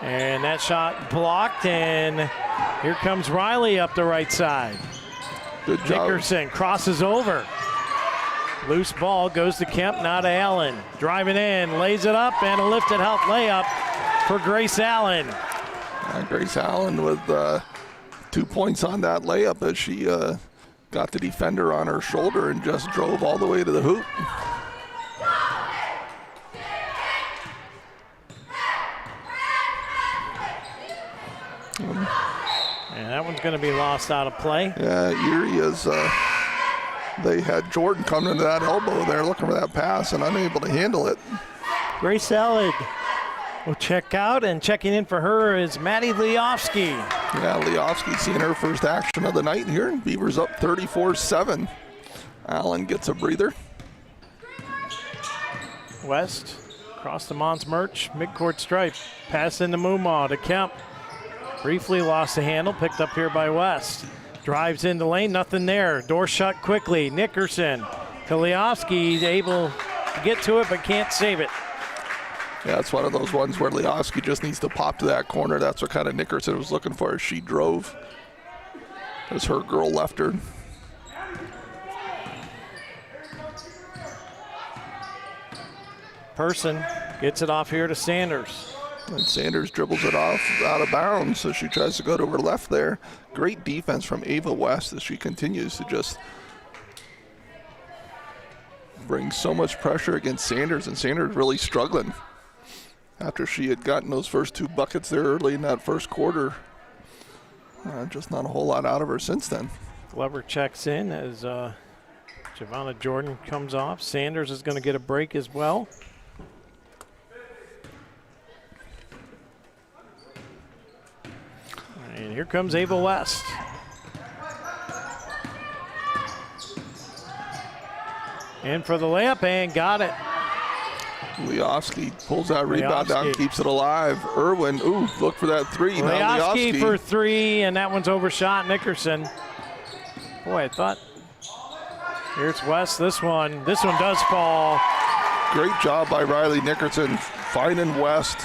And that shot blocked, and here comes Riley up the right side. Good job. Nickerson crosses over. Loose ball goes to Kemp, now to Allen. Driving in, lays it up, and a lifted help layup for Grace Allen. Grace Allen with 2 points on that layup as she got the defender on her shoulder and just drove all the way to the hoop. And that one's going to be lost out of play. Yeah, Erie is, they had Jordan coming into that elbow there looking for that pass and unable to handle it. Grace Allen will check out, and checking in for her is Maddie Leofsky. Yeah, Leofsky seeing her first action of the night here. Beavers up 34-7. Allen gets a breather. West across the Mons Merch, midcourt stripe. Pass into Mumaw to Kemp. Briefly lost the handle, picked up here by West. Drives into lane, nothing there. Door shut quickly. Nickerson to Leofsky, able to get to it but can't save it. Yeah, it's one of those ones where Leofsky just needs to pop to that corner. That's what kind of Nickerson was looking for as she drove. As her girl left her. Person gets it off here to Sanders. And Sanders dribbles it off out of bounds, so she tries to go to her left there. Great defense from Ava West as she continues to just bring so much pressure against Sanders, and Sanders really struggling after she had gotten those first 2 buckets there early in that first quarter. Just not a whole lot out of her since then. Glover checks in as Giovanna Jordan comes off. Sanders is going to get a break as well. And here comes Ava West. In for the layup and got it. Leofsky pulls that rebound down, keeps it alive. Irwin, look for that 3. Leofsky for 3, and that one's overshot Nickerson. Boy, I thought, here's West. This one does fall. Great job by Riley Nickerson finding West.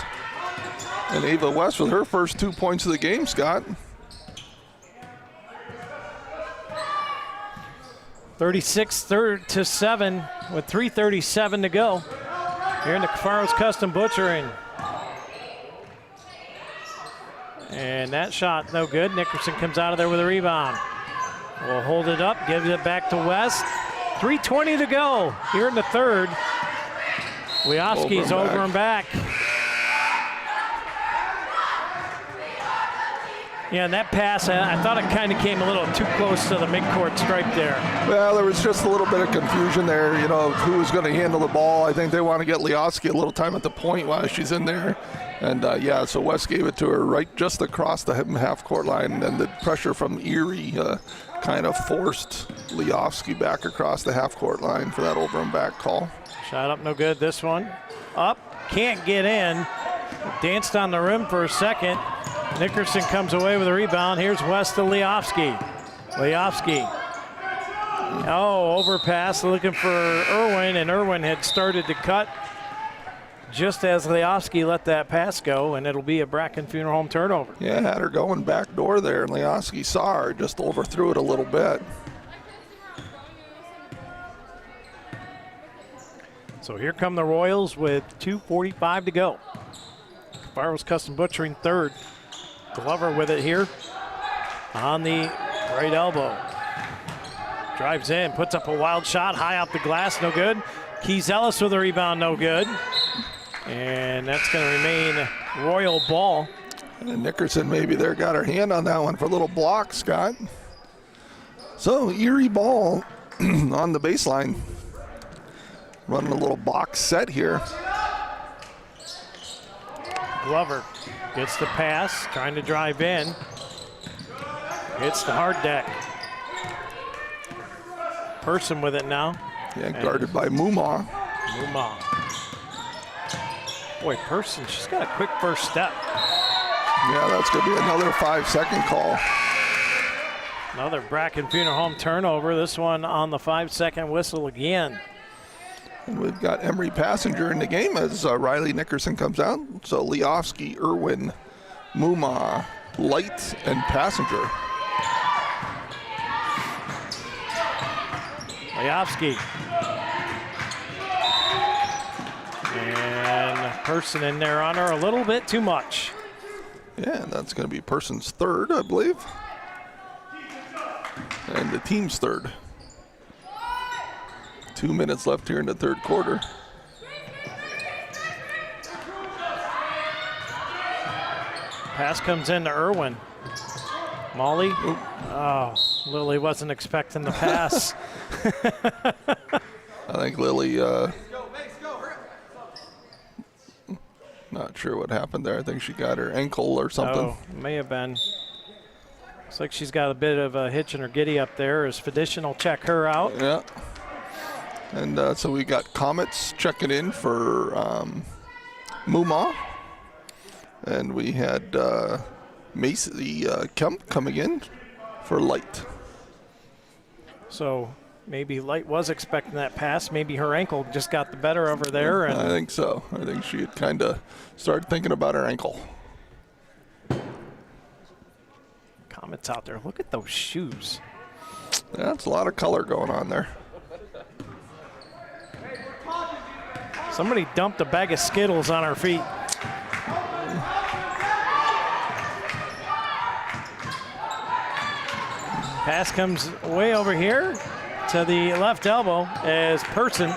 And Ava West with her first 2 points of the game, Scott. 36-7 with 3:37 to go. Here in the Cafaros Custom Butchering. And that shot no good. Nickerson comes out of there with a rebound. Will hold it up, gives it back to West. 3:20 to go here in the third. Leofsky's over and back. Yeah, and that pass, I thought it kind of came a little too close to the midcourt stripe there. Well, there was just a little bit of confusion there, who was going to handle the ball. I think they want to get Leofsky a little time at the point while she's in there. And, so West gave it to her right just across the half-court line, and the pressure from Erie kind of forced Leofsky back across the half-court line for that over and back call. Shot up no good, this one. Up, can't get in. Danced on the rim for a second. Nickerson comes away with a rebound. Here's West to Leofsky. Leofsky. Overpass, looking for Irwin, and Irwin had started to cut just as Leofsky let that pass go, and it'll be a Bracken Funeral Home turnover. Yeah, had her going back door there, and Leofsky saw her, just overthrew it a little bit. So here come the Royals with 2:45 to go. Cafaros Custom Butchering third. Glover with it here on the right elbow. Drives in, puts up a wild shot, high off the glass, no good. Keys Ellis with a rebound, no good. And that's going to remain Royal ball. And Nickerson maybe there got her hand on that one for a little block, Scott. So Erie ball on the baseline. Running a little box set here. Glover gets the pass, trying to drive in. Hits the hard deck. Person with it now. Yeah, guarded by Mumma. Boy, Person, she's got a quick first step. Yeah, that's going to be another 5-second call. Another Bracken Funeral Home turnover. This one on the 5-second whistle again. And we've got Emery Passenger in the game as Riley Nickerson comes out. So Leofsky, Irwin, Mumma, Light, and Passenger. Leofsky. And Person in there on her a little bit too much. Yeah, that's going to be Person's third, I believe. And the team's third. 2 minutes left here in the third quarter. Pass comes in to Irwin. Molly. Oh, Lily wasn't expecting the pass. I think Lily, not sure what happened there. I think she got her ankle or something. Oh, may have been. Looks like she's got a bit of a hitch in her giddy up there as Fedician will check her out. Yeah. And so we got Comets checking in for Mumma. And we had Macy Kemp coming in for Light. So maybe Light was expecting that pass. Maybe her ankle just got the better of her there. And I think so. I think she had kind of started thinking about her ankle. Comments out there. Look at those shoes. Yeah, that's a lot of color going on there. Somebody dumped a bag of Skittles on her feet. Pass comes way over here to the left elbow as Person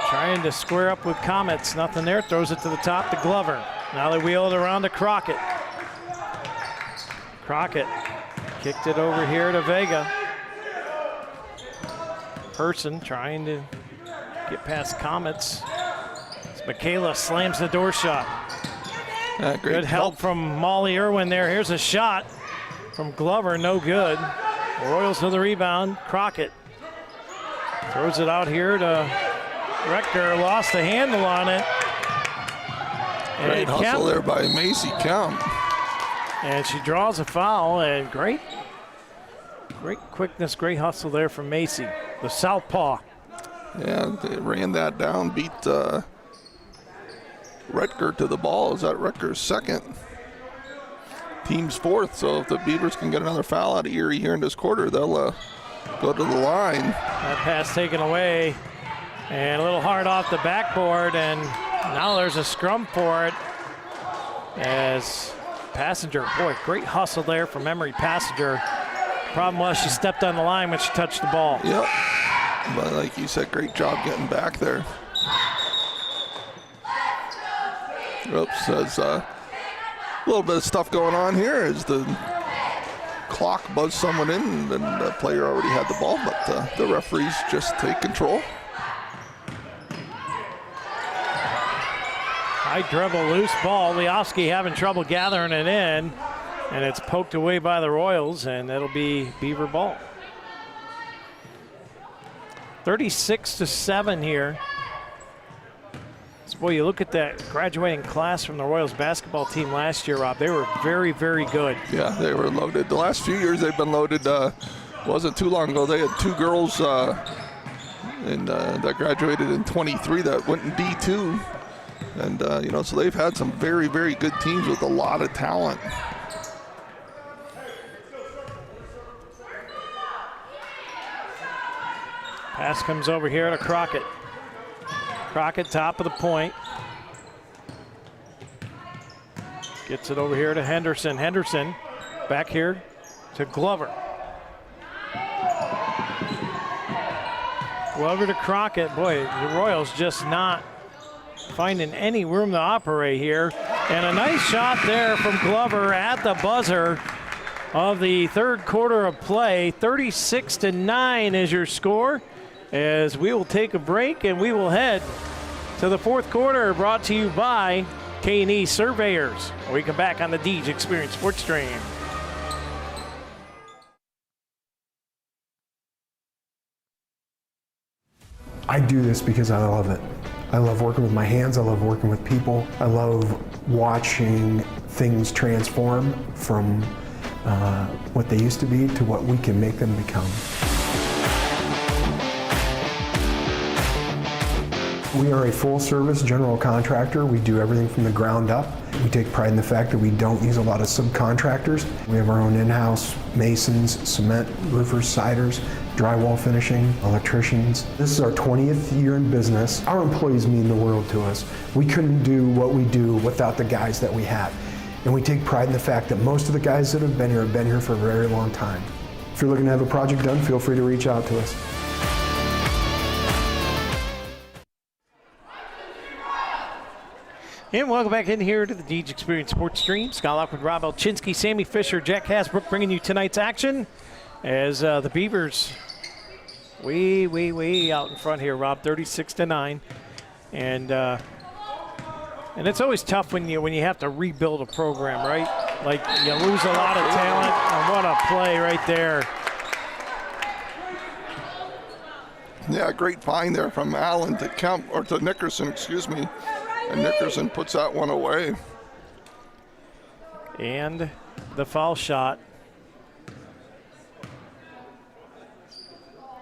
trying to square up with Comets. Nothing there. Throws it to the top to Glover. Now they wheel it around to Crockett. Crockett kicked it over here to Vega. Person trying to get past Comets. As Michaela slams the door shut. Good help from Molly Irwin there. Here's a shot from Glover, no good. Royals with the rebound. Crockett throws it out here to Rector, lost the handle on it. Great hustle there by Macy Kemp. And she draws a foul, and great quickness, great hustle there from Macy, the southpaw. Yeah, they ran that down, beat Rutger to the ball. Is that Rutger's second? Team's fourth, so if the Beavers can get another foul out of Erie here in this quarter, they'll go to the line. That pass taken away, and a little hard off the backboard, and now there's a scrum for it as Passenger, boy, great hustle there from Emery Passenger. Problem was she stepped on the line when she touched the ball. Yep, but like you said, great job getting back there. Oops, there's a little bit of stuff going on here as the clock buzzed someone in, and then the player already had the ball, but the referees just take control. High dribble, loose ball. Leofsky having trouble gathering it in, and it's poked away by the Royals, and it'll be Beaver ball. 36-7 here. So, boy, you look at that graduating class from the Royals basketball team last year, Rob. They were very, very good. Yeah, they were loaded. The last few years they've been loaded. Wasn't too long ago. They had two girls that graduated in 23 that went in D2. And, so they've had some very, very good teams with a lot of talent. Pass comes over here to Crockett. Crockett, top of the point. Gets it over here to Henderson. Henderson back here to Glover. Glover to Crockett. Boy, the Royals just not finding any room to operate here. And a nice shot there from Glover at the buzzer of the third quarter of play. 36-9 is your score, as we will take a break and we will head to the fourth quarter, brought to you by K&E Surveyors. When we come back on the Deej Experience Sports Stream. I do this because I love it. I love working with my hands. I love working with people. I love watching things transform from what they used to be to what we can make them become. We are a full-service general contractor. We do everything from the ground up. We take pride in the fact that we don't use a lot of subcontractors. We have our own in-house masons, cement, roofers, siders, drywall finishing, electricians. This is our 20th year in business. Our employees mean the world to us. We couldn't do what we do without the guys that we have. And we take pride in the fact that most of the guys that have been here for a very long time. If you're looking to have a project done, feel free to reach out to us. And welcome back in here to the Deej Experience Sports Stream. Scott Lockwood, Rob Elchinski, Sammy Fisher, Jack Hasbrook bringing you tonight's action as the Beavers way out in front here, Rob, 36-9. And it's always tough when you have to rebuild a program, right? Like, you lose a lot of talent, and what a play right there. Yeah, great find there from Allen to Kemp, or to Nickerson, excuse me. And Nickerson puts that one away. And the foul shot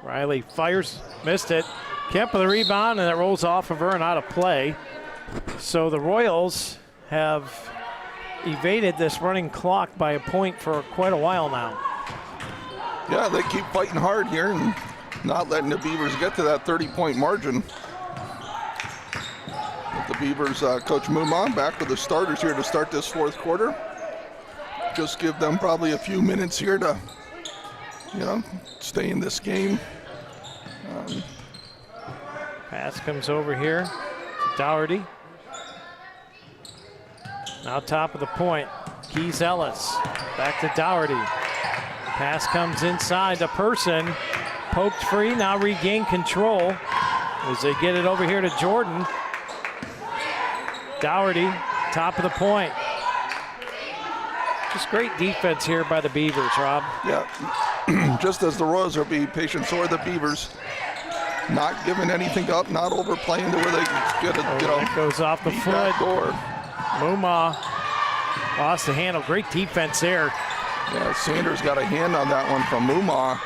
Riley fires, missed it. Kemp with the rebound, and it rolls off of her and out of play. So the Royals have evaded this running clock by a point for quite a while now. Yeah, they keep fighting hard here and not letting the Beavers get to that 30-point margin. But the Beavers, Coach Mumon back with the starters here to start this fourth quarter. Just give them probably a few minutes here to, stay in this game. Pass comes over here to Dougherty. Now top of the point, Keys Ellis. Back to Dougherty. Pass comes inside to Person. Poked free, now regain control as they get it over here to Jordan. Dougherty, top of the point. Just great defense here by the Beavers, Rob. Yeah, just as the Royals are being patient, so are the Beavers. Not giving anything up, not overplaying to where they get it, That goes off the foot. Door. Muma lost the handle. Great defense there. Yeah, Sanders got a hand on that one from Muma.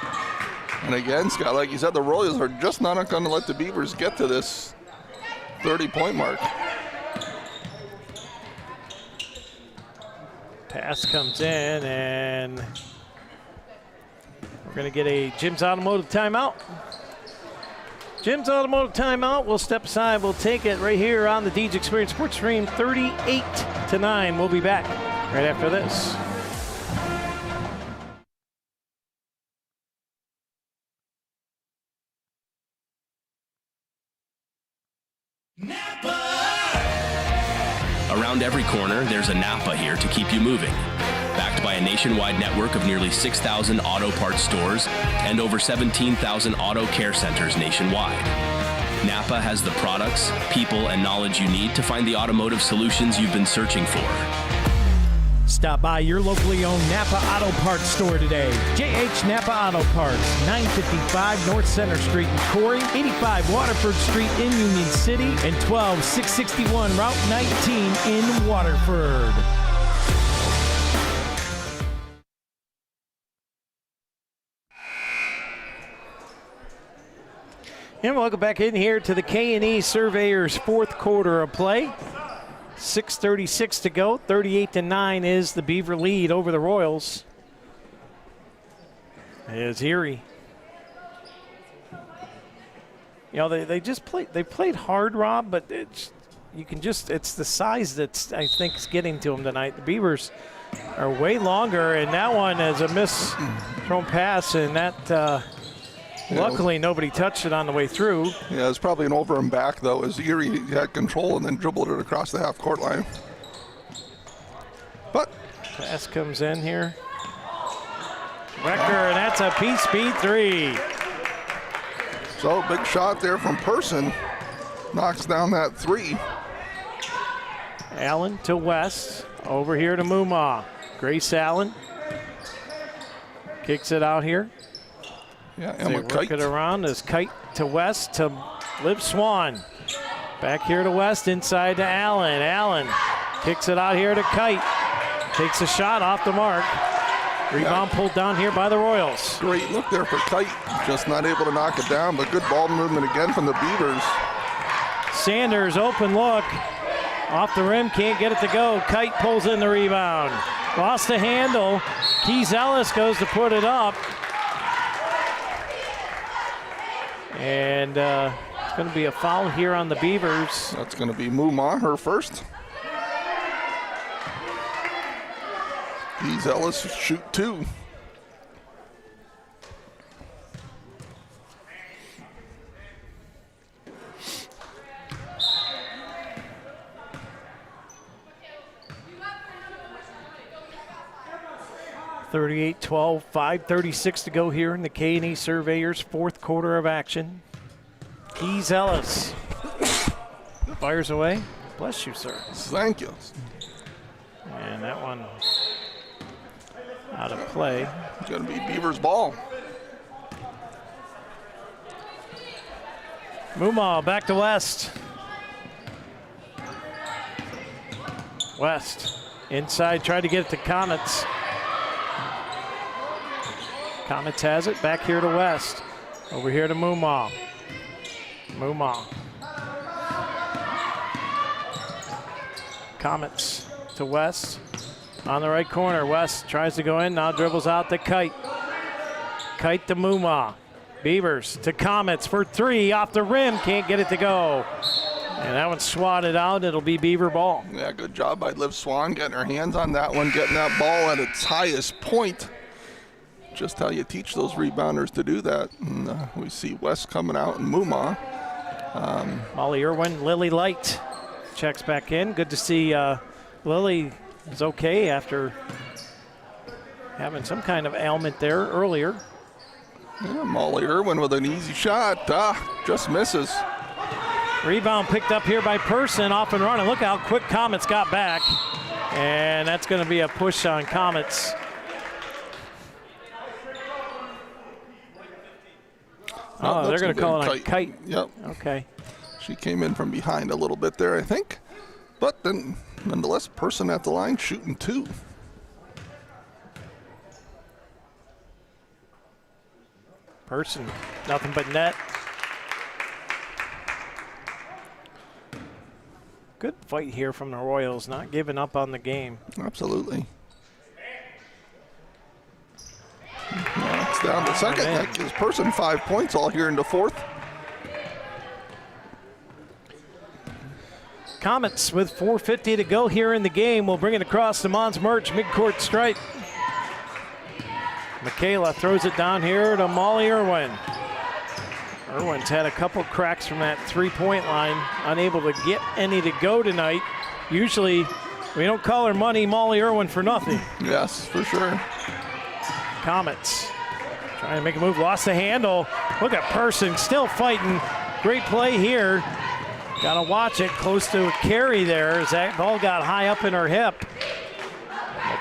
And again, Scott, like you said, the Royals are just not going to let the Beavers get to this 30-point mark. Pass comes in, and we're going to get a Jim's Automotive timeout. Jim's Automotive timeout. We'll step aside. We'll take it right here on the Deej Experience Sports Stream, 38-9. We'll be back right after this. Around every corner, there's a Napa here to keep you moving. Backed by a nationwide network of nearly 6,000 auto parts stores and over 17,000 auto care centers nationwide. Napa has the products, people, and knowledge you need to find the automotive solutions you've been searching for. Stop by your locally owned Napa Auto Parts store today. JH Napa Auto Parts, 955 North Center Street in Corry, 85 Waterford Street in Union City, and 12661 Route 19 in Waterford. And welcome back in here to the K&E Surveyors fourth quarter of play. 6:36 to go. 38-9 is the Beaver lead over the Royals. It's Erie. They just played hard, Rob, but it's the size that's I think is getting to them tonight. The Beavers are way longer, and that one is a thrown pass, and that luckily nobody touched it on the way through. Yeah, it's probably an over and back, though, as Erie had control and then dribbled it across the half-court line. But pass comes in here. Wecker, and that's a P-speed three. So, big shot there from Person. Knocks down that three. Allen to West. Over here to Muma. Grace Allen. Kicks it out here. Yeah, Emma Kite. Work it around as Kite to West to Liv Swan. Back here to West, inside to Allen. Allen kicks it out here to Kite. Takes a shot off the mark. Rebound pulled down here by the Royals. Great look there for Kite. Just not able to knock it down, but good ball movement again from the Beavers. Sanders, open look. Off the rim, can't get it to go. Kite pulls in the rebound. Lost the handle. Keys Ellis goes to put it up. And it's going to be a foul here on the Beavers. That's going to be Muma, her first. Keys Ellis shoot two. (38-12), 5:36 to go here in the K&E Surveyors fourth quarter of action. Keys Ellis fires away. Bless you, sir. Thank you. And that one out of play. It's going to be Beavers ball. Muma back to West. West inside, tried to get it to Comets. Comets has it back here to West. Over here to Mumma. Mumma. Comets to West. On the right corner, West tries to go in, now dribbles out to Kite. Kite to Mumma. Beavers to Comets for three, off the rim, can't get it to go. And that one's swatted out, it'll be Beaver ball. Yeah, good job by Liv Swan getting her hands on that one, getting that ball at its highest point. Just how you teach those rebounders to do that. And we see West coming out and Mumma. Molly Irwin, Lily Light checks back in. Good to see Lily is okay after having some kind of ailment there earlier. Yeah, Molly Irwin with an easy shot. Just misses. Rebound picked up here by Person, off and running. Look how quick Comets got back. And that's going to be a push on Comets. Oh, they're going to call it a kite. Yep. Okay. She came in from behind a little bit there, I think. But then, nonetheless, Person at the line shooting two. Person, nothing but net. Good fight here from the Royals, not giving up on the game. Absolutely. It's down to second. That gives Person 5 points all here in the fourth. Comets with 4:50 to go here in the game. We'll bring it across the Mons Merch midcourt stripe. Michaela throws it down here to Molly Irwin. Irwin's had a couple cracks from that three-point line, unable to get any to go tonight. Usually, we don't call her Money Molly Irwin for nothing. Yes, for sure. Comets trying to make a move, lost the handle. Look at Person still fighting. Great play here. Got to watch it close to a carry there as that ball got high up in her hip.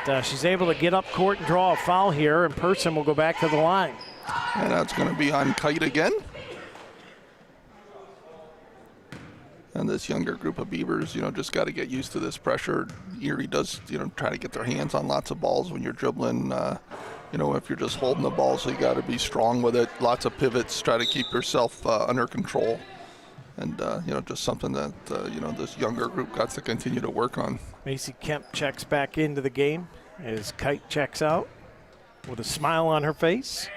But she's able to get up court and draw a foul here, and Person will go back to the line. And that's going to be on Kite again. And this younger group of Beavers, just got to get used to this pressure. Erie does, try to get their hands on lots of balls when you're dribbling. If you're just holding the ball, so you got to be strong with it. Lots of pivots, try to keep yourself under control. And, just something that, this younger group got to continue to work on. Macy Kemp checks back into the game as Kite checks out with a smile on her face.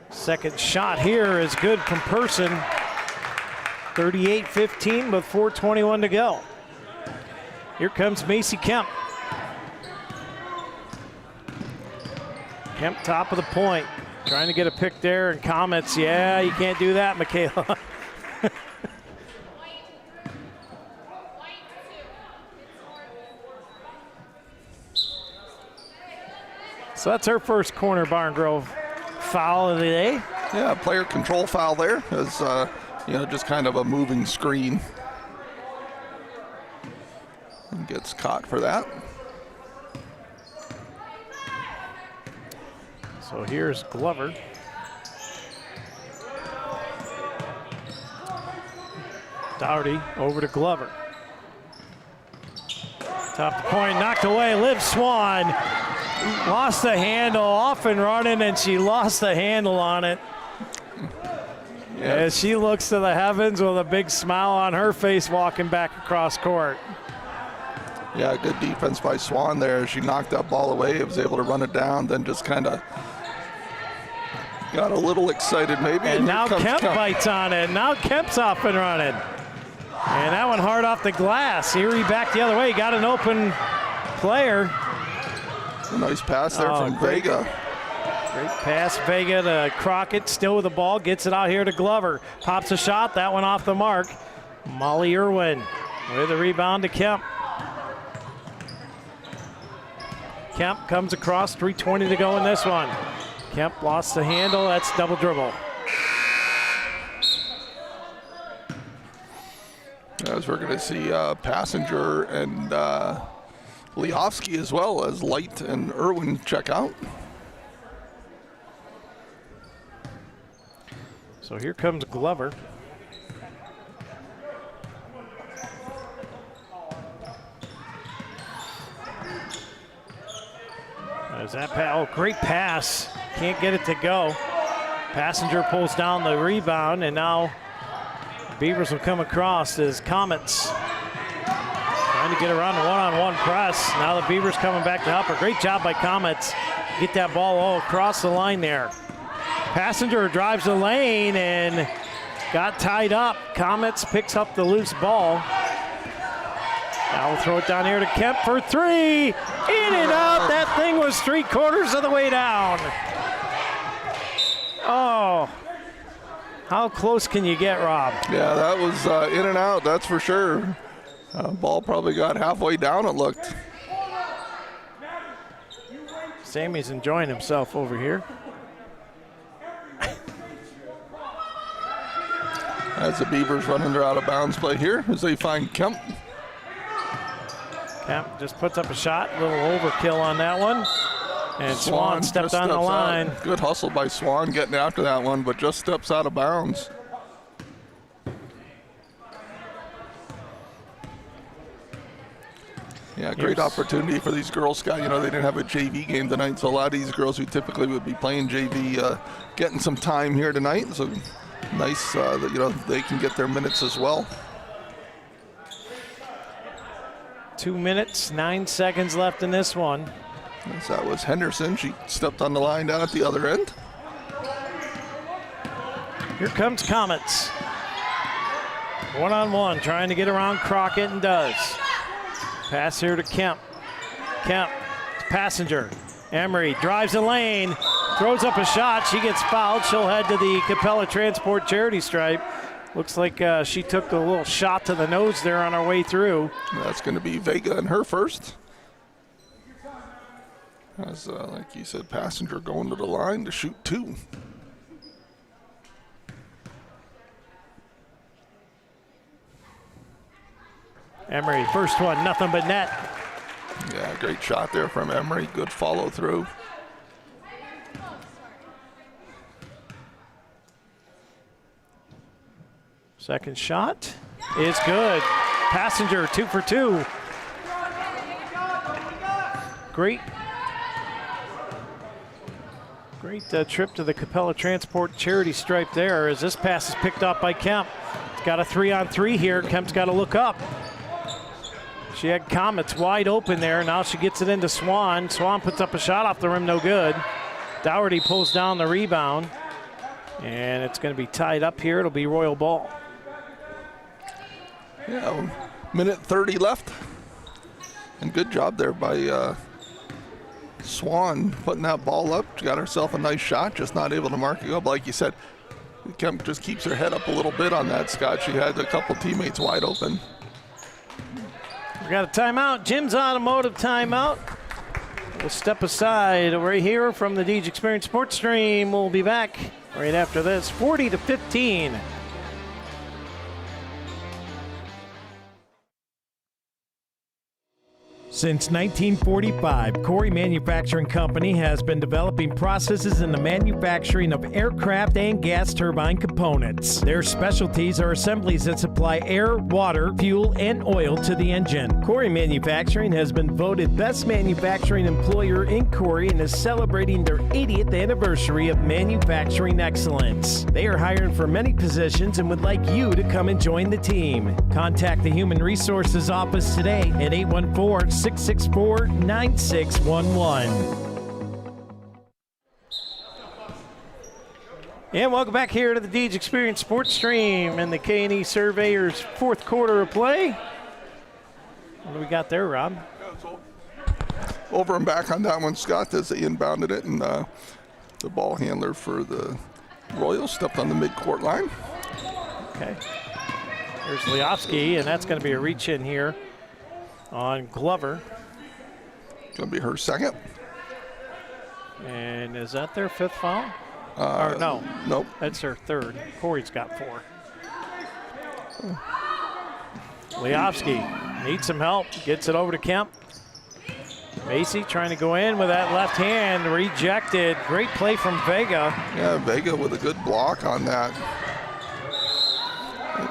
Second shot here is good from Person. 38-15 with 4:21 to go. Here comes Macy Kemp. Kemp top of the point. Trying to get a pick there, and Comets, yeah, you can't do that, Michaela. So that's her first corner Barn Grove foul of the day. Yeah, player control foul there. As, just kind of a moving screen. And gets caught for that. So here's Glover. Dougherty over to Glover. Top of the point, knocked away. Liv Swan lost the handle, off and running, and she lost the handle on it. Yeah. As she looks to the heavens with a big smile on her face walking back across court. Yeah, good defense by Swan there. She knocked that ball away, was able to run it down, then just kind of got a little excited maybe. And now Kemp bites on it. Now Kemp's off and running. And that one hard off the glass. Erie back the other way, got an open player. A nice pass there from Vega. Great pass, Vega to Crockett, still with the ball, gets it out here to Glover. Pops a shot, that one off the mark. Molly Irwin with a rebound to Kemp. Kemp comes across, 3:20 to go in this one. Kemp lost the handle, that's double dribble. As we're going to see Passenger and Leofsky as well as Light and Irwin check out. So here comes Glover. There's that pass. Oh, great pass. Can't get it to go. Passenger pulls down the rebound, and now Beavers will come across as Comets trying to get around the one-on-one press. Now the Beavers coming back to help her. Great job by Comets. Get that ball all across the line there. Passenger drives the lane and got tied up. Comets picks up the loose ball. Now we'll throw it down here to Kemp for three. In and out. That thing was 3/4 of the way down. Oh, how close can you get, Rob? Yeah, that was in and out, that's for sure. Ball probably got halfway down, it looked. Sammy's enjoying himself over here. As the Beavers run under out of bounds play here as they find Kemp. Kemp just puts up a shot, a little overkill on that one. And Swan stepped on the line. Out. Good hustle by Swan getting after that one, but just steps out of bounds. Yeah, great opportunity for these Girl Scouts. You know, they didn't have a JV game tonight, so a lot of these girls who typically would be playing JV getting some time here tonight. So nice that, you know, they can get their minutes as well. 2 minutes, 9 seconds left in this one. Yes, that was Henderson. She stepped on the line down at the other end. Here comes Comets. One-on-one, trying to get around Crockett, and does. Pass here to Kemp. Kemp, Passenger. Emery drives the lane, throws up a shot. She gets fouled. She'll head to the Capella Transport charity stripe. Looks like she took a little shot to the nose there on her way through. That's going to be Vega in her first. As, like you said, Passenger going to the line to shoot two. Emery, first one, nothing but net. Yeah, great shot there from Emery. Good follow through. Second shot is good. Passenger 2 for 2. Great trip to the Capella Transport charity stripe there as this pass is picked up by Kemp. It's got a 3-on-3 here. Kemp's got to look up. She had Comets wide open there. Now she gets it into Swan. Swan puts up a shot off the rim, no good. Dougherty pulls down the rebound. And it's going to be tied up here. It'll be Royal ball. Yeah, minute 30 left. And good job there by Swan putting that ball up. She got herself a nice shot, just not able to mark it up. Like you said, Kemp just keeps her head up a little bit on that, Scott. She had a couple teammates wide open. We got a timeout. Jim's Automotive timeout. We'll step aside right here from the Deej Experience Sports Stream. We'll be back right after this. 40-15. Since 1945, Corry Manufacturing Company has been developing processes in the manufacturing of aircraft and gas turbine components. Their specialties are assemblies that supply air, water, fuel, and oil to the engine. Corry Manufacturing has been voted Best Manufacturing Employer in Corry and is celebrating their 80th anniversary of manufacturing excellence. They are hiring for many positions and would like you to come and join the team. Contact the Human Resources Office today at 814-664-9611. And welcome back here to the Deej Experience Sports Stream and the K&E Surveyors fourth quarter of play. What do we got there, Rob? Over and back on that one, Scott, as they inbounded it, and the ball handler for the Royals stepped on the midcourt line. Okay. Here's Leofsky, and that's going to be a reach in here on Glover. Going to be her second. And is that their fifth foul? Or no. Nope. That's her third. Corey's got 4. Leofsky needs some help. Gets it over to Kemp. Macy trying to go in with that left hand. Rejected. Great play from Vega. Yeah, Vega with a good block on that.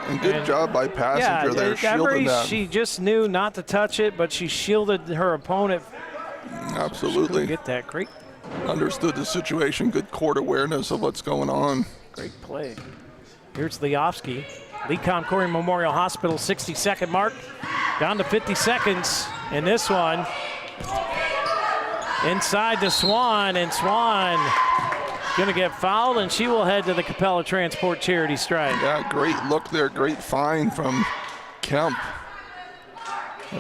And good job by Passenger there, shielding that. She just knew not to touch it, but she shielded her opponent. Absolutely. Get that. Great understood the situation, good court awareness of what's going on. Great play. Here's Leofsky. Lecom Corry Memorial Hospital 60-second mark. Down to 50 seconds in this one. Inside to Swan, and Swan going to get fouled, and she will head to the Capella Transport charity stripe. Yeah, great look there, great find from Kemp.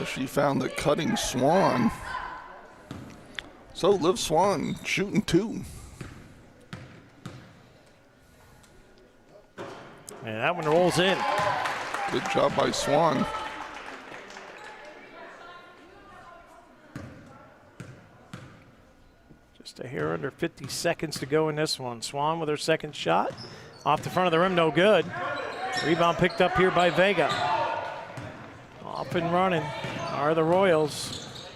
She found the cutting Swan. So Liv Swan shooting 2. And that one rolls in. Good job by Swan. Just a hair under 50 seconds to go in this one. Swan with her second shot. Off the front of the rim, no good. Rebound picked up here by Vega. Off and running are the Royals.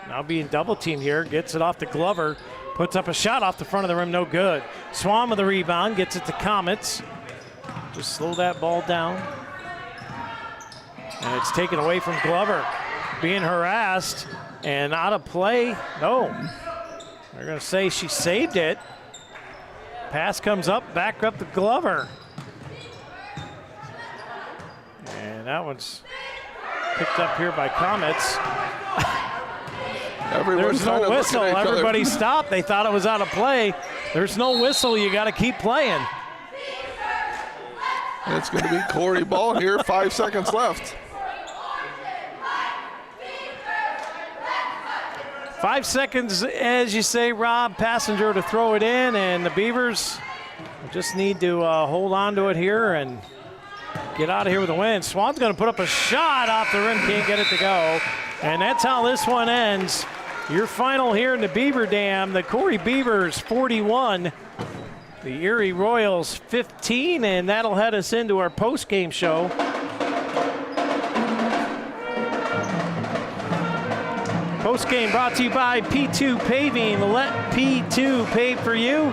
Now being double teamed here, gets it off to Glover. Puts up a shot off the front of the rim, no good. Swan with the rebound, gets it to Comets. Just slow that ball down. And it's taken away from Glover. Being harassed and out of play. No. They're going to say she saved it. Pass comes up, back up to Glover. And that one's picked up here by Comets. There's no whistle. Everybody stopped. They thought it was out of play. There's no whistle. You got to keep playing. It's going to be Corry ball here. 5 seconds left. 5 seconds, as you say, Rob. Passenger to throw it in, and the Beavers just need to hold on to it here and get out of here with a win. Swan's going to put up a shot off the rim. Can't get it to go. And that's how this one ends. Your final here in the Beaver Dam, the Corry Beavers 41, the Erie Royals 15, and that'll head us into our post-game show. Post-game brought to you by P2 Paving. Let P2 pave for you.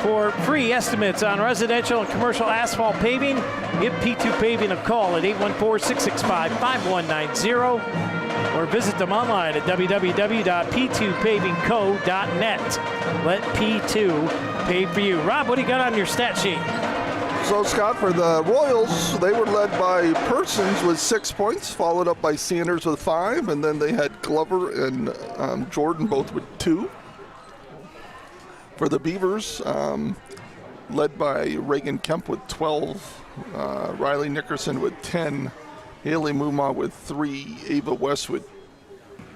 For free estimates on residential and commercial asphalt paving, give P2 Paving a call at 814-665-5190 or visit them online at www.p2pavingco.net. Let P2 pave for you. Rob, what do you got on your stat sheet? So, Scott, for the Royals, they were led by Persons with 6 points, followed up by Sanders with 5, and then they had Glover and Jordan both with 2. For the Beavers, led by Reagan Kemp with 12, Riley Nickerson with 10, Haley Muma with 3, Ava West with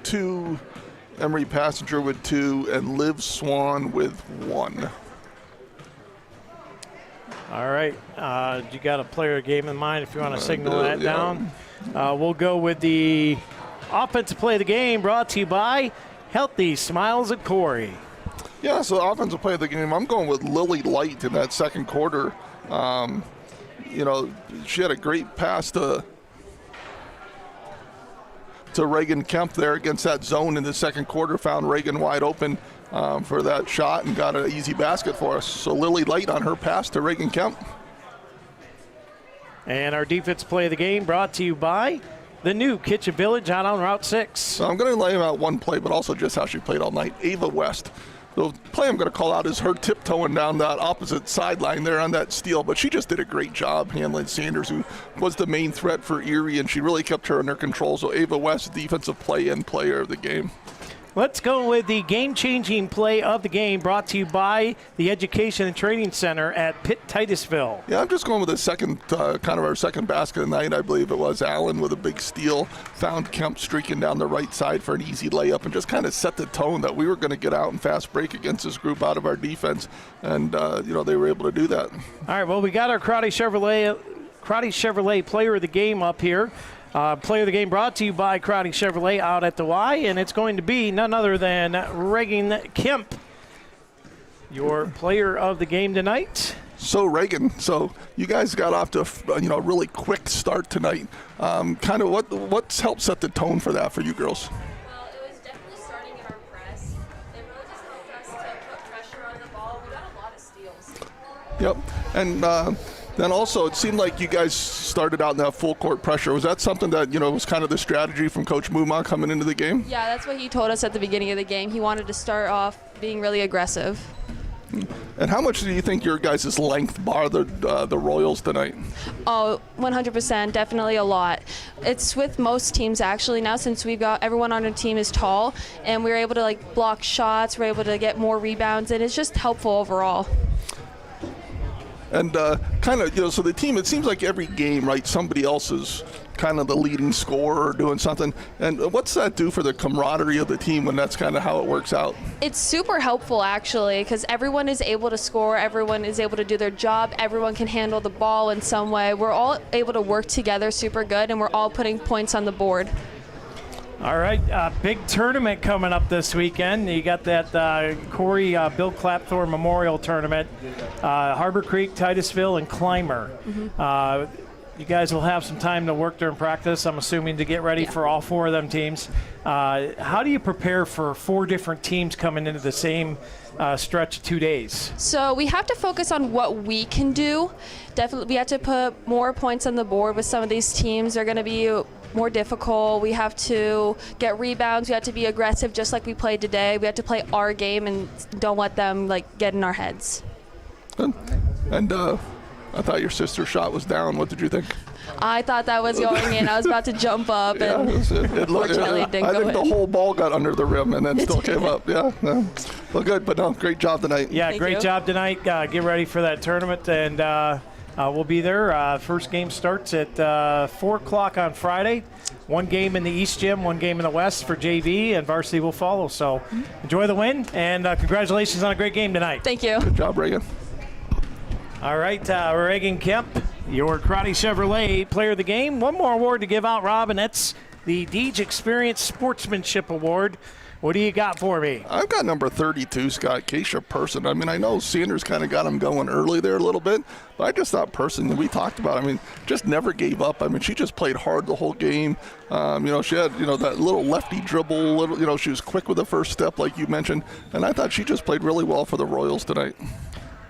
2, Emery Passenger with 2, and Liv Swan with 1. All right, you got a player game in mind if you want to signal that down. We'll go with the offensive play of the game brought to you by Healthy Smiles at Corry. Yeah, so offensive play of the game, I'm going with Lily Light in that second quarter. She had a great pass to Reagan Kemp there against that zone in the second quarter, found Reagan wide open for that shot and got an easy basket for us. So Lily Light on her pass to Reagan Kemp. And our defense play of the game brought to you by the new Kitchen Village out on Route 6. So I'm going to lay out one play, but also just how she played all night. Ava West. The play I'm going to call out is her tiptoeing down that opposite sideline there on that steal, but she just did a great job handling Sanders, who was the main threat for Erie, and she really kept her under control. So Ava West, defensive play and player of the game. Let's go with the game-changing play of the game brought to you by the Education and Training Center at Pitt Titusville. Yeah, I'm just going with the second, kind of our second basket of the night. I believe it was Allen with a big steal, found Kemp streaking down the right side for an easy layup, and just kind of set the tone that we were going to get out and fast break against this group out of our defense, and they were able to do that. All right, well, we got our Crotty Chevrolet player of the game up here. Player of the game brought to you by Crotty Chevrolet out at the Y, and it's going to be none other than Reagan Kemp, your player of the game tonight. So Reagan, you guys got off to a really quick start tonight. Kind of what's helped set the tone for that for you girls? Well, it was definitely starting in our press. It really just helped us to put pressure on the ball. We got a lot of steals. Yep, and Then also, it seemed like you guys started out in that full court pressure. Was that something that, was kind of the strategy from Coach Muma coming into the game? Yeah, that's what he told us at the beginning of the game. He wanted to start off being really aggressive. And how much do you think your guys' length bothered the Royals tonight? Oh, 100%, definitely a lot. It's with most teams actually now, since we've got everyone on our team is tall, and we're able to block shots, we're able to get more rebounds, and it's just helpful overall. And so the team, it seems like every game, right, somebody else is kind of the leading scorer or doing something. And what's that do for the camaraderie of the team when that's kind of how it works out? It's super helpful, actually, because everyone is able to score, everyone is able to do their job, everyone can handle the ball in some way. We're all able to work together super good, and we're all putting points on the board. All right, big tournament coming up this weekend. You got that Corry Bill Clapthorne Memorial Tournament, Harbor Creek, Titusville, and Clymer. You guys will have some time to work during practice, I'm assuming, to get ready for all 4 of them teams. How do you prepare for 4 different teams coming into the same stretch of 2 days? So we have to focus on what we can do. Definitely, we have to put more points on the board with some of these teams. They're going to be more difficult. We have to get rebounds. We have to be aggressive just like we played today. We have to play our game and don't let them get in our heads. Good. And I thought your sister's shot was down. What did you think? I thought that was going in. I was about to jump up, and unfortunately it didn't go in. I think the whole ball got under the rim and then still came up. Yeah. No. Well, good, but no, great job tonight. Yeah, great job tonight. Get ready for that tournament, and we'll be there. First game starts at 4 o'clock on Friday. 1 game in the East Gym, 1 game in the West for JV, and varsity will follow. So enjoy the win, and congratulations on a great game tonight. Thank you. Good job, Reagan. All right, Reagan Kemp, your Karate Chevrolet Player of the Game. One more award to give out, Rob, and that's the Deej Experience Sportsmanship Award. What do you got for me? I've got number 32, Scott, Keisha Person. I mean, I know Sanders kind of got him going early there a little bit, but I just thought Person, we talked about, just never gave up. She just played hard the whole game. She had, that little lefty dribble, she was quick with the first step, like you mentioned, and I thought she just played really well for the Royals tonight.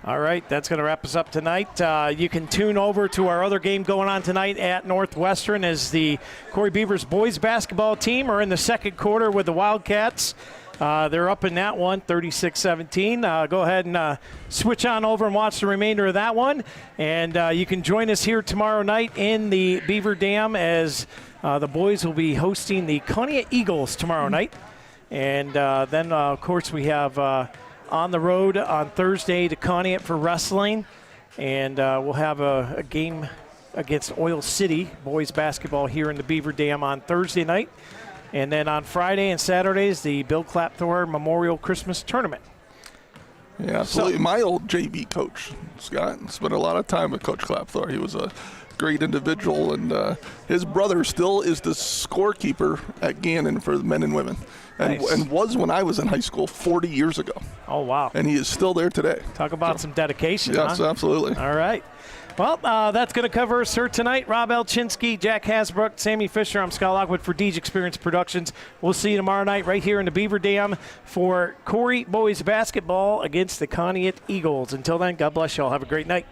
All right, that's going to wrap us up tonight. You can tune over to our other game going on tonight at Northwestern as the Corry Beavers boys basketball team are in the second quarter with the Wildcats. They're up in that one, 36-17. Go ahead and switch on over and watch the remainder of that one. And you can join us here tomorrow night in the Beaver Dam as the boys will be hosting the Conneaut Eagles tomorrow night. And then, of course, we have on the road on Thursday to Conneaut for wrestling. And we'll have a game against Oil City boys basketball here in the Beaver Dam on Thursday night. And then on Friday and Saturdays, the Bill Clapthorne Memorial Christmas Tournament. Yeah, absolutely. My old JV coach, Scott, spent a lot of time with Coach Clapthorne. He was a great individual, and his brother still is the scorekeeper at Gannon for the men and women. And was when I was in high school 40 years ago. Oh, wow. And he is still there today. Talk about some dedication, Yes, absolutely. All right. Well, that's going to cover us here tonight. Rob Elchinski, Jack Hasbrook, Sammy Fisher. I'm Scott Lockwood for Deej Experience Productions. We'll see you tomorrow night right here in the Beaver Dam for Corry boys basketball against the Conneaut Eagles. Until then, God bless you all. Have a great night.